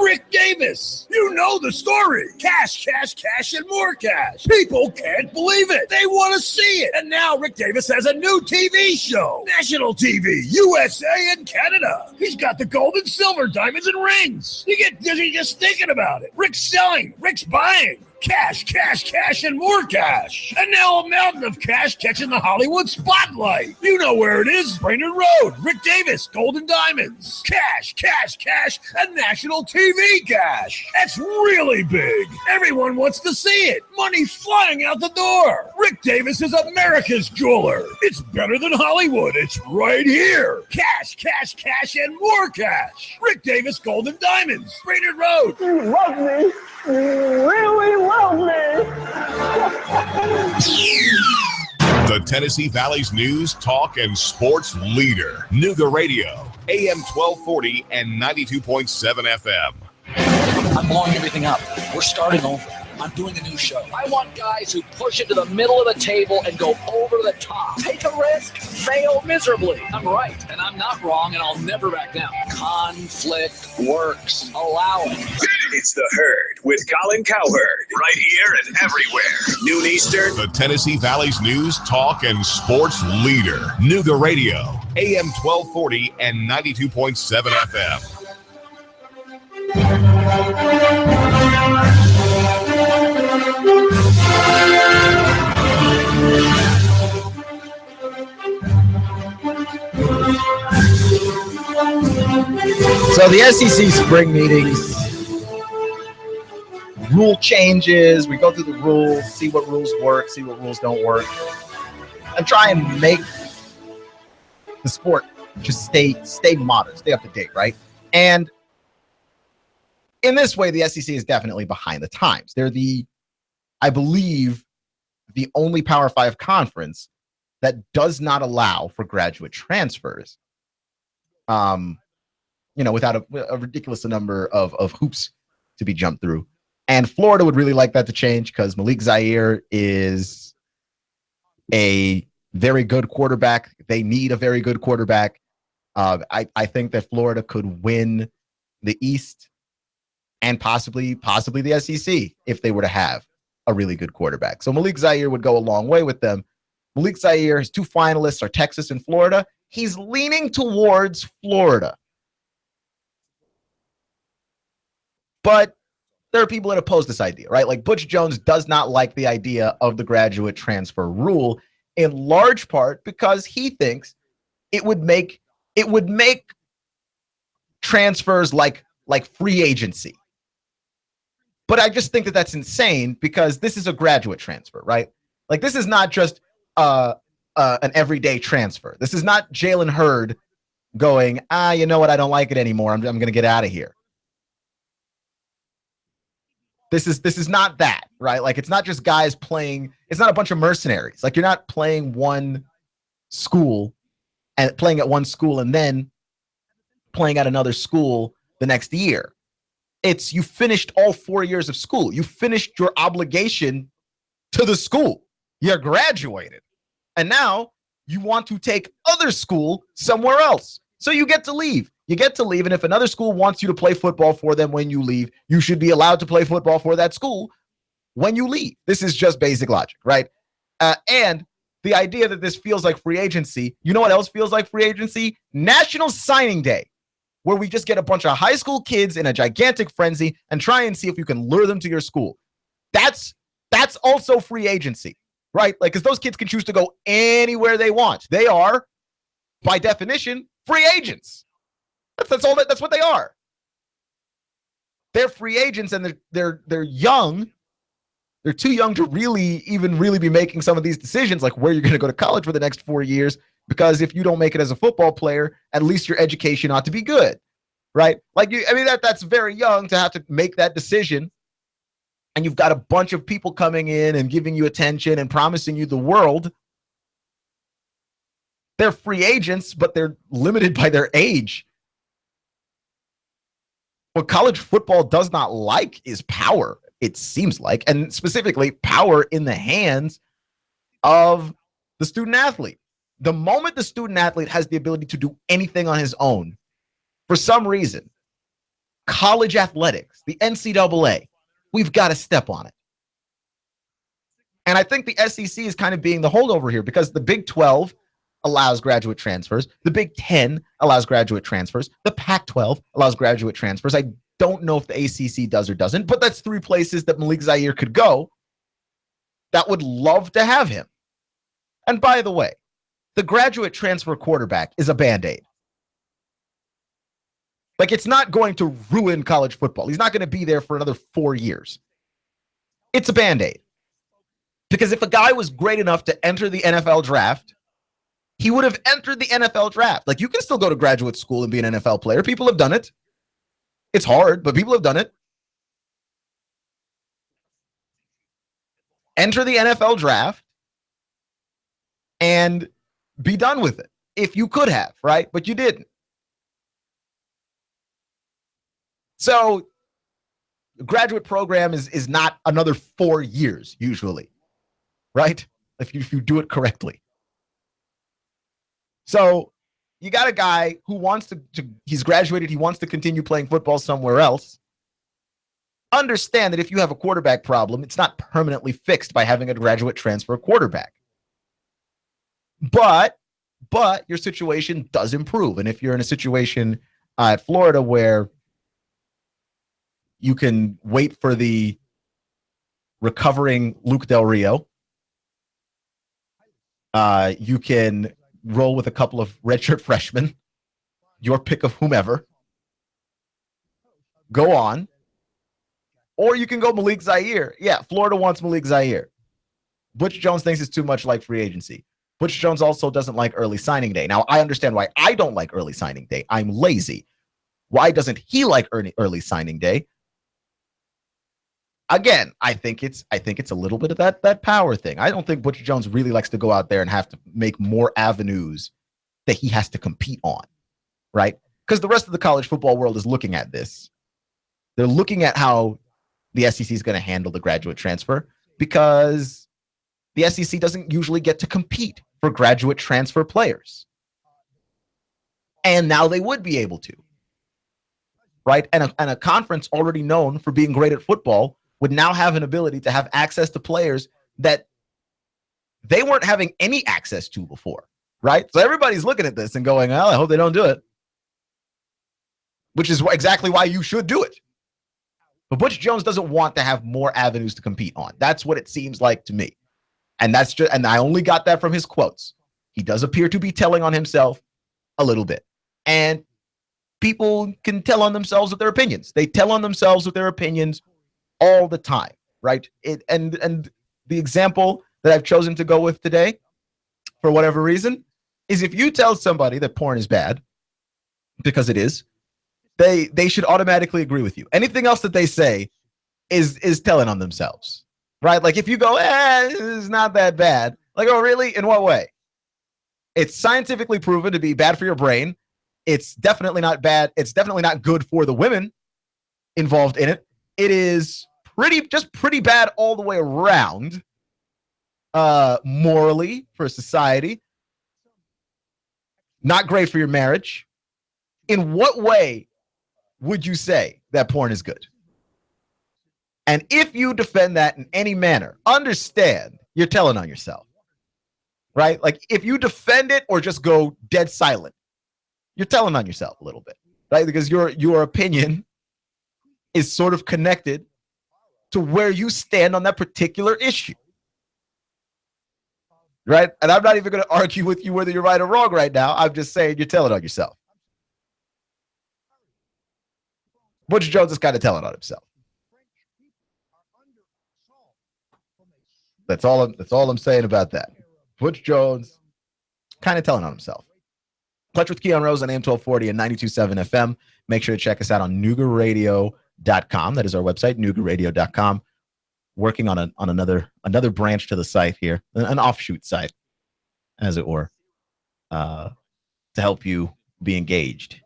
Rick Davis, you know the story. Cash, cash, cash, and more cash. People can't believe it. They want to see it. And now Rick Davis has a new TV show. National TV, USA and Canada. He's got the gold and silver, diamonds and rings. You get dizzy just thinking about it. Rick's selling, Rick's buying. Cash, cash, cash, and more cash. And now a mountain of cash catching the Hollywood spotlight. You know where it is. Brainerd Road. Rick Davis, Gold and Diamonds. Cash, cash, cash, and national TV cash. That's really big. Everyone wants to see it. Money flying out the door. Rick Davis is America's jeweler. It's better than Hollywood. It's right here. Cash, cash, cash, and more cash. Rick Davis, Gold and Diamonds. Brainerd Road. You love me. You really love me. The Tennessee Valley's news, talk, and sports leader. Nooga Radio, AM 1240 and 92.7 FM. I'm blowing everything up. We're starting over. I'm doing a new show. I want guys who push it to the middle of the table and go over the top. Take a risk, fail miserably. I'm right, and I'm not wrong, and I'll never back down. Conflict works. Allow it. It's The Herd with Colin Cowherd. Right here and everywhere. Noon Eastern. The Tennessee Valley's news, talk, and sports leader. Nooga Radio, AM 1240 and 92.7 FM. So the SEC spring meetings, rule changes, we go through the rules, see what rules work, see what rules don't work, and try and make the sport just stay modern, stay up to date, right? And in this way, the SEC is definitely behind the times. They're I believe, the only Power 5 conference that does not allow for graduate transfers, without a ridiculous number of hoops to be jumped through. And Florida would really like that to change because Malik Zaire is a very good quarterback. They need a very good quarterback. I think that Florida could win the East and possibly the SEC if they were to have a really good quarterback. So Malik Zaire would go a long way with them. Malik Zaire, his two finalists are Texas and Florida. He's leaning towards Florida. But there are people that oppose this idea, right? Like Butch Jones does not like the idea of the graduate transfer rule, in large part because he thinks it would make transfers like free agency. But I just think that that's insane because this is a graduate transfer, right? Like this is not just an everyday transfer. This is not Jalen Hurd going, you know what? I don't like it anymore. I'm going to get out of here. This is not that, right? Like it's not just guys playing. It's not a bunch of mercenaries. Like you're not playing one school and playing at one school and then playing at another school the next year. It's you finished all 4 years of school. You finished your obligation to the school. You're graduated. And now you want to take other school somewhere else. So you get to leave. You get to leave. And if another school wants you to play football for them when you leave, you should be allowed to play football for that school when you leave. This is just basic logic, right? And the idea that this feels like free agency, you know what else feels like free agency? National Signing Day, where we just get a bunch of high school kids in a gigantic frenzy and try and see if you can lure them to your school. That's That's also free agency, right? Like, because those kids can choose to go anywhere they want. They are, by definition, free agents. That's what they are. They're free agents, and they're young. They're too young to really be making some of these decisions, like where you're going to go to college for the next 4 years. Because if you don't make it as a football player, at least your education ought to be good, right? Like, that's very young to have to make that decision. And you've got a bunch of people coming in and giving you attention and promising you the world. They're free agents, but they're limited by their age. What college football does not like is power, it seems like, and specifically power in the hands of the student athlete. The moment the student athlete has the ability to do anything on his own, for some reason, college athletics, the NCAA, we've got to step on it. And I think the SEC is kind of being the holdover here, because the Big 12 allows graduate transfers. The Big 10 allows graduate transfers. The Pac-12 allows graduate transfers. I don't know if the ACC does or doesn't, but that's 3 places that Malik Zaire could go that would love to have him. And by the way, the graduate transfer quarterback is a Band-Aid. Like, it's not going to ruin college football. He's not going to be there for another 4 years. It's a Band-Aid. Because if a guy was great enough to enter the NFL draft, he would have entered the NFL draft. Like, you can still go to graduate school and be an NFL player. People have done it. It's hard, but people have done it. Enter the NFL draft and be done with it. If you could have, right? But you didn't. So the graduate program is not another 4 years usually, right? If you do it correctly. So you got a guy who wants to he's graduated, he wants to continue playing football somewhere else. Understand that if you have a quarterback problem, it's not permanently fixed by having a graduate transfer quarterback. But your situation does improve. And if you're in a situation at Florida where you can wait for the recovering Luke Del Rio, you can roll with a couple of redshirt freshmen, your pick of whomever, go on. Or you can go Malik Zaire. Yeah, Florida wants Malik Zaire. Butch Jones thinks it's too much like free agency. Butch Jones also doesn't like early signing day. Now, I understand why I don't like early signing day. I'm lazy. Why doesn't he like early signing day? Again, I think it's a little bit of that power thing. I don't think Butch Jones really likes to go out there and have to make more avenues that he has to compete on, right? Because the rest of the college football world is looking at this. They're looking at how the SEC is going to handle the graduate transfer, because the SEC doesn't usually get to compete for graduate transfer players. And now they would be able to, right? And a conference already known for being great at football would now have an ability to have access to players that they weren't having any access to before, right? So everybody's looking at this and going, well, I hope they don't do it, which is exactly why you should do it. But Butch Jones doesn't want to have more avenues to compete on. That's what it seems like to me. And and I only got that from his quotes. He does appear to be telling on himself a little bit. And people can tell on themselves with their opinions. They tell on themselves with their opinions all the time, right? And the example that I've chosen to go with today, for whatever reason, is if you tell somebody that porn is bad, because it is, they should automatically agree with you. Anything else that they say is telling on themselves, right? Like if you go, it's not that bad. Like, oh, really? In what way? It's scientifically proven to be bad for your brain. It's definitely not bad. It's definitely not good for the women involved in it. It is pretty bad all the way around, morally, for society. Not great for your marriage. In what way would you say that porn is good? And if you defend that in any manner, understand you're telling on yourself, right? Like if you defend it or just go dead silent, you're telling on yourself a little bit, right? Because your opinion is sort of connected to where you stand on that particular issue. Right? And I'm not even going to argue with you whether you're right or wrong right now. I'm just saying you're telling on yourself. Butch Jones is kind of telling on himself. That's all I'm saying about that. Butch Jones kind of telling on himself. Clutch with Keon Rose on AM 1240 and 92.7 FM. Make sure to check us out on NoogaRadio.com. That is our website, NoogaRadio.com. Working on another branch to the site here, an offshoot site, as it were, to help you be engaged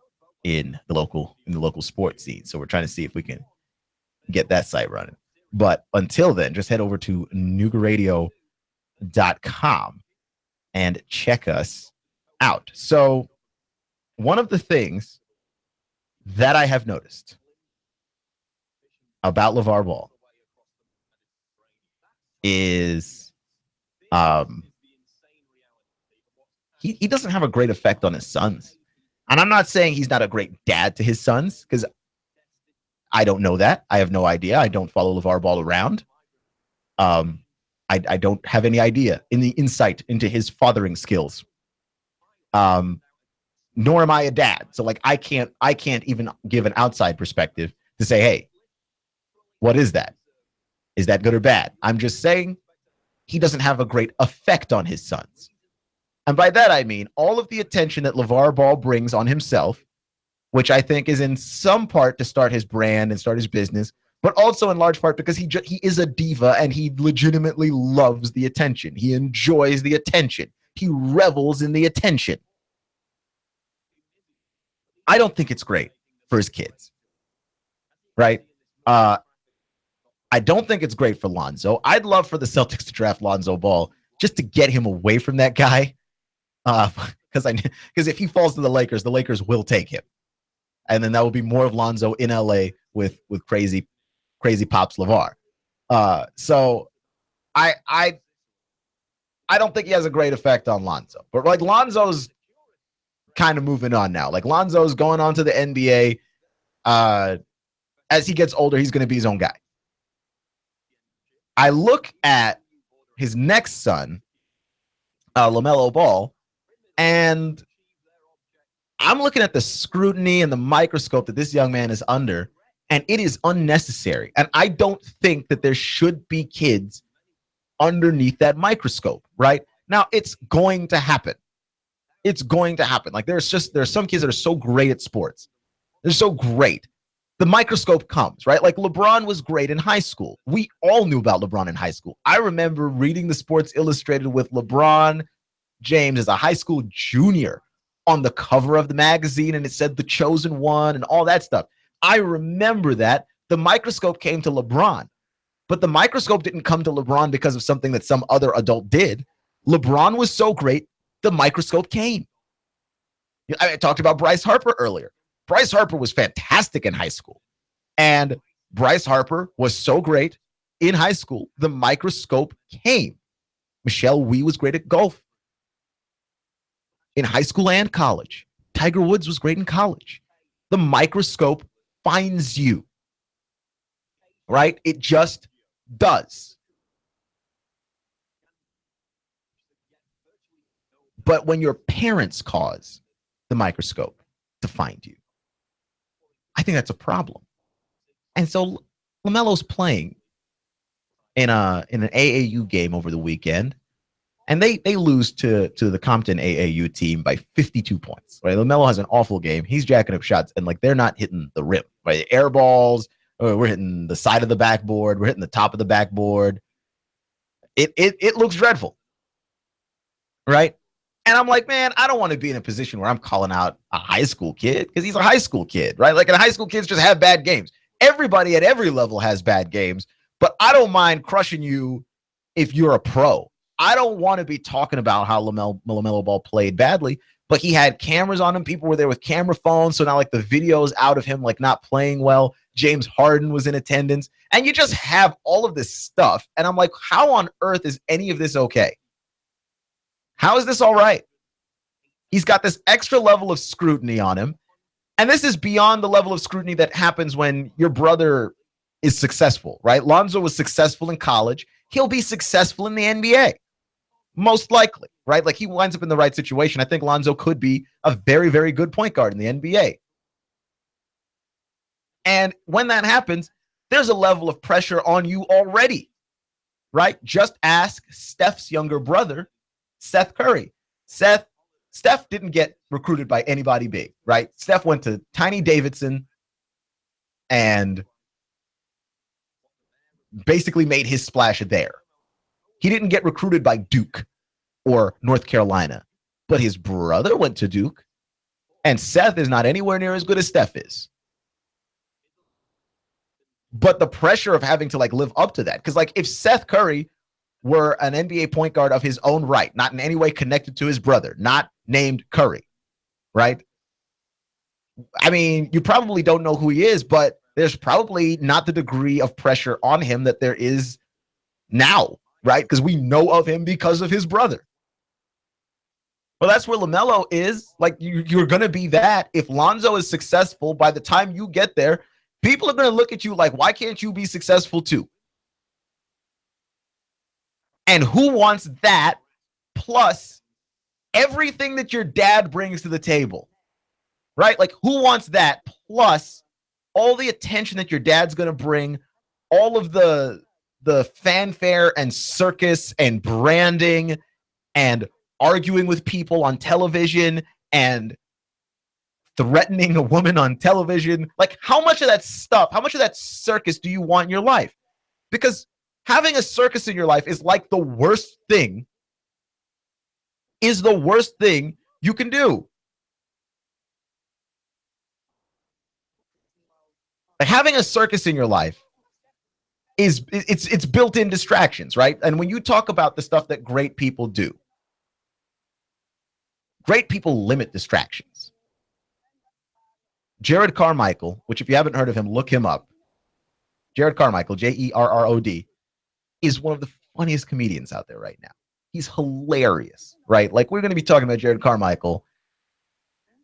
in the local sports scene. So we're trying to see if we can get that site running. But until then, just head over to NoogaRadio.com and check us out. So one of the things that I have noticed about LeVar Ball is he doesn't have a great effect on his sons. And I'm not saying he's not a great dad to his sons, because I don't know that. I have no idea. I don't follow LeVar Ball around. I don't have any idea in the insight into his fathering skills. Nor am I a dad. So like I can't even give an outside perspective to say, hey, what is that? Is that good or bad? I'm just saying he doesn't have a great effect on his sons. And by that, I mean all of the attention that LeVar Ball brings on himself, which I think is in some part to start his brand and start his business, but also in large part because he is a diva and he legitimately loves the attention. He enjoys the attention. He revels in the attention. I don't think it's great for his kids, right? I don't think it's great for Lonzo. I'd love for the Celtics to draft Lonzo Ball just to get him away from that guy. Because if he falls to the Lakers will take him. And then that will be more of Lonzo in LA with crazy pops LeVar. So I don't think he has a great effect on Lonzo. But like Lonzo's kind of moving on now. Like Lonzo's going on to the NBA. As he gets older, he's going to be his own guy. I look at his next son, LaMelo Ball, and I'm looking at the scrutiny and the microscope that this young man is under, and it is unnecessary. And I don't think that there should be kids underneath that microscope, right? Now, it's going to happen. It's going to happen. Like there are some kids that are so great at sports. They're so great. The microscope comes, right? Like LeBron was great in high school. We all knew about LeBron in high school. I remember reading the Sports Illustrated with LeBron James as a high school junior on the cover of the magazine, and it said the chosen one and all that stuff. I remember that. The microscope came to LeBron, but the microscope didn't come to LeBron because of something that some other adult did. LeBron was so great, the microscope came. I talked about Bryce Harper earlier. Bryce Harper was fantastic in high school, and Bryce Harper was so great in high school, the microscope came. Michelle Wee was great at golf in high school and college. Tiger Woods was great in college. The microscope finds you, right? It just does. But when your parents cause the microscope to find you, I think that's a problem. And so LaMelo's playing in an AAU game over the weekend, and they lose to the Compton AAU team by 52 points. Right? LaMelo has an awful game. He's jacking up shots, and like they're not hitting the rim. Right? Air balls. We're hitting the side of the backboard. We're hitting the top of the backboard. It looks dreadful. Right? And I'm like, man, I don't want to be in a position where I'm calling out a high school kid because he's a high school kid, right? Like, and high school kids just have bad games. Everybody at every level has bad games, but I don't mind crushing you if you're a pro. I don't want to be talking about how LaMelo Ball played badly, but he had cameras on him. People were there with camera phones, so now like the video's out of him like not playing well. James Harden was in attendance, and you just have all of this stuff, and I'm like, how on earth is any of this okay? How is this all right? He's got this extra level of scrutiny on him. And this is beyond the level of scrutiny that happens when your brother is successful, right? Lonzo was successful in college. He'll be successful in the NBA, most likely, right? Like, he winds up in the right situation. I think Lonzo could be a very, very good point guard in the NBA. And when that happens, there's a level of pressure on you already, right? Just ask Steph's younger brother, Seth Curry. Steph didn't get recruited by anybody big, right? Steph went to Tiny Davidson and basically made his splash there. He didn't get recruited by Duke or North Carolina, but his brother went to Duke, and Seth is not anywhere near as good as Steph is. But the pressure of having to, like, live up to that, because, like, if Seth Curry were an NBA point guard of his own right, not in any way connected to his brother, not named Curry, right? I mean, you probably don't know who he is, but there's probably not the degree of pressure on him that there is now, right? Because we know of him because of his brother. Well, that's where LaMelo is. Like, you're going to be that. If Lonzo is successful, by the time you get there, people are going to look at you like, why can't you be successful too? And who wants that plus everything that your dad brings to the table, right? Like, who wants that plus all the attention that your dad's going to bring, all of the fanfare and circus and branding and arguing with people on television and threatening a woman on television? Like, how much of that stuff, how much of that circus do you want in your life? Because having a circus in your life is like the worst thing you can do. Like, having a circus in your life is it's built-in distractions, right? And when you talk about the stuff that great people do, great people limit distractions. Jared Carmichael, which, if you haven't heard of him, look him up. Jared Carmichael, Jerrod, is one of the funniest comedians out there right now. He's hilarious, right? Like, we're going to be talking about Jared Carmichael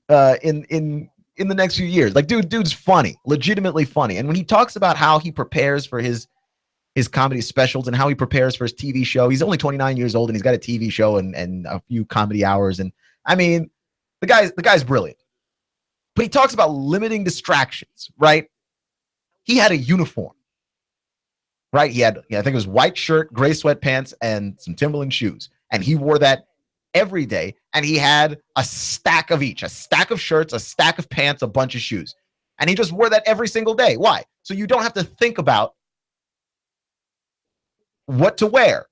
in the next few years. Like, dude's funny, legitimately funny. And when he talks about how he prepares for his comedy specials and how he prepares for his TV show, he's only 29 years old and he's got a TV show and a few comedy hours. And I mean, the guy's brilliant. But he talks about limiting distractions, right? He had a uniform, right? He had, I think it was white shirt, gray sweatpants, and some Timberland shoes. And he wore that every day. And he had a stack of each, a stack of shirts, a stack of pants, a bunch of shoes. And he just wore that every single day. Why? So you don't have to think about what to wear,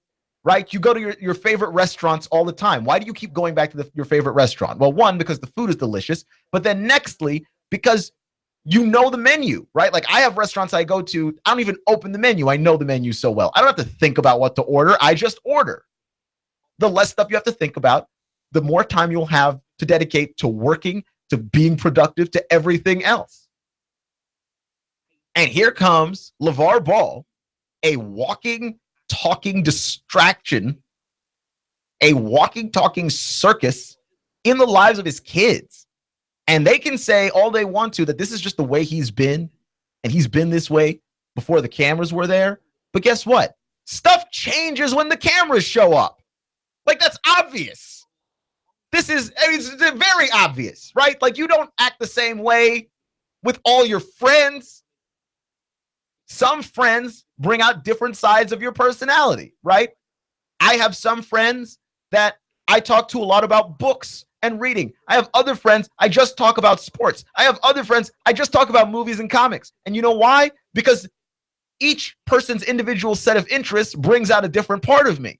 right? You go to your favorite restaurants all the time. Why do you keep going back to your favorite restaurant? Well, one, because the food is delicious. But then nextly, because you know the menu, right? Like, I have restaurants I go to, I don't even open the menu. I know the menu so well. I don't have to think about what to order. I just order. The less stuff you have to think about, the more time you'll have to dedicate to working, to being productive, to everything else. And here comes LeVar Ball, a walking, talking distraction, a walking, talking circus in the lives of his kids. And they can say all they want to that this is just the way he's been, and he's been this way before the cameras were there. But guess what? Stuff changes when the cameras show up. Like, that's obvious. It's very obvious, right? Like, you don't act the same way with all your friends. Some friends bring out different sides of your personality, right? I have some friends that I talk to a lot about books and reading. I have other friends I just talk about sports. I have other friends I just talk about movies and comics. And you know why? Because each person's individual set of interests brings out a different part of me.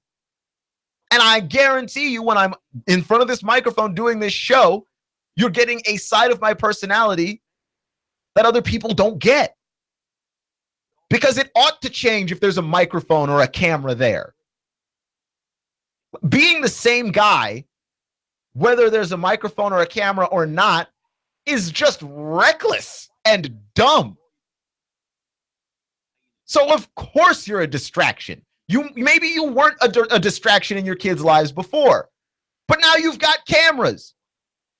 And I guarantee you, when I'm in front of this microphone doing this show, you're getting a side of my personality that other people don't get. Because it ought to change if there's a microphone or a camera there. Being the same guy, whether there's a microphone or a camera or not, is just reckless and dumb. So of course you're a distraction. Maybe you weren't a distraction in your kids' lives before, but now you've got cameras.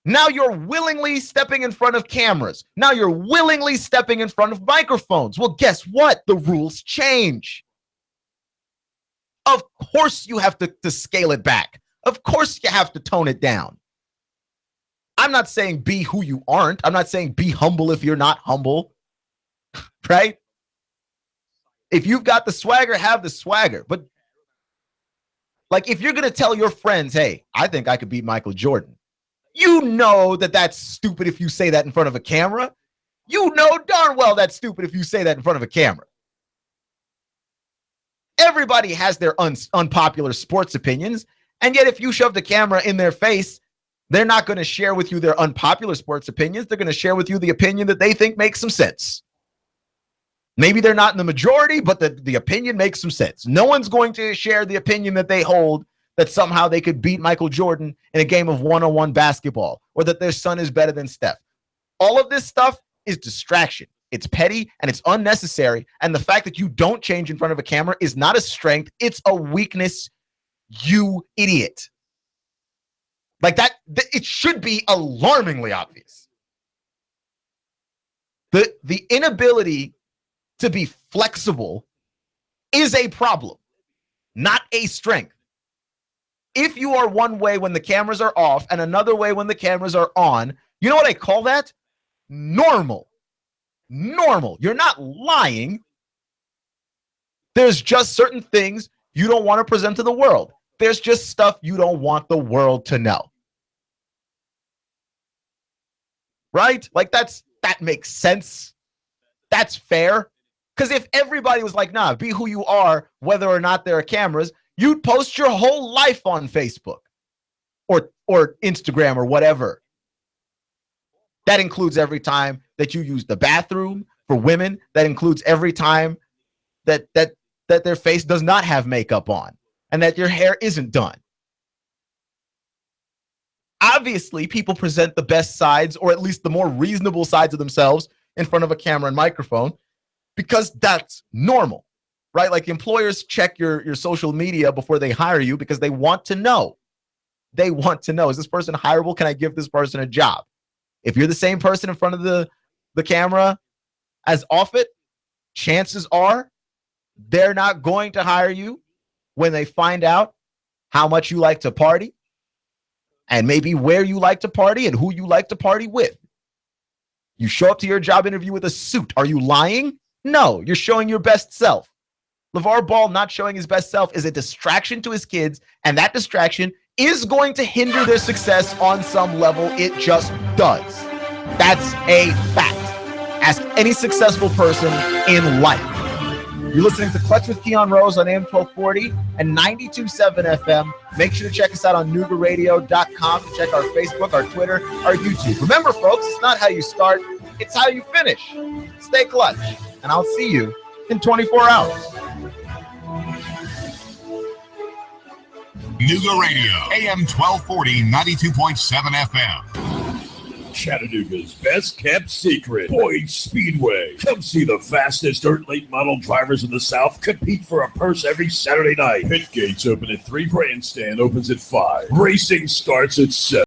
Now you're willingly stepping in front of cameras. Now you're willingly stepping in front of microphones. Well, guess what? The rules change. Of course you have to scale it back. Of course you have to tone it down. I'm not saying be who you aren't. I'm not saying be humble if you're not humble, right? If you've got the swagger, have the swagger. But like if you're going to tell your friends, hey, I think I could beat Michael Jordan. You know that that's stupid if you say that in front of a camera. You know darn well that's stupid if you say that in front of a camera. Everybody has their unpopular sports opinions. And yet if you shove the camera in their face, they're not going to share with you their unpopular sports opinions. They're going to share with you the opinion that they think makes some sense. Maybe they're not in the majority, but the opinion makes some sense. No one's going to share the opinion that they hold that somehow they could beat Michael Jordan in a game of one-on-one basketball, or that their son is better than Steph. All of this stuff is distraction. It's petty and it's unnecessary. And the fact that you don't change in front of a camera is not a strength. It's a weakness, you idiot. Like that, it should be alarmingly obvious. The inability to be flexible is a problem, not a strength. If you are one way when the cameras are off and another way when the cameras are on, you know what I call that? Normal. Normal. You're not lying. There's just certain things you don't want to present to the world. There's just stuff you don't want the world to know. Right? Like that makes sense. That's fair. Because if everybody was like, nah, be who you are, whether or not there are cameras, you'd post your whole life on Facebook or Instagram or whatever. That includes every time that you use the bathroom for women. That includes every time that their face does not have makeup on and that your hair isn't done. Obviously, people present the best sides, or at least the more reasonable sides of themselves, in front of a camera and microphone because that's normal. Right? Like employers check your social media before they hire you because they want to know. They want to know, is this person hireable? Can I give this person a job? If you're the same person in front of the camera as off it, chances are they're not going to hire you when they find out how much you like to party and maybe where you like to party and who you like to party with. You show up to your job interview with a suit. Are you lying? No, you're showing your best self. LeVar Ball not showing his best self is a distraction to his kids, and that distraction is going to hinder their success on some level. It just does. That's a fact. Ask any successful person in life. You're listening to Clutch with Keon Rose on AM 1240 and 92.7 FM. Make sure to check us out on NoogaRadio.com. Check our Facebook, our Twitter, our YouTube. Remember, folks, it's not how you start, it's how you finish. Stay clutch, and I'll see you in 24 hours. Nooga Radio, AM 1240, 92.7 FM. Chattanooga's best kept secret, Boyd Speedway. Come see the fastest dirt late model drivers in the South compete for a purse every Saturday night. Pit gates open at 3, grandstand opens at 5. Racing starts at 7.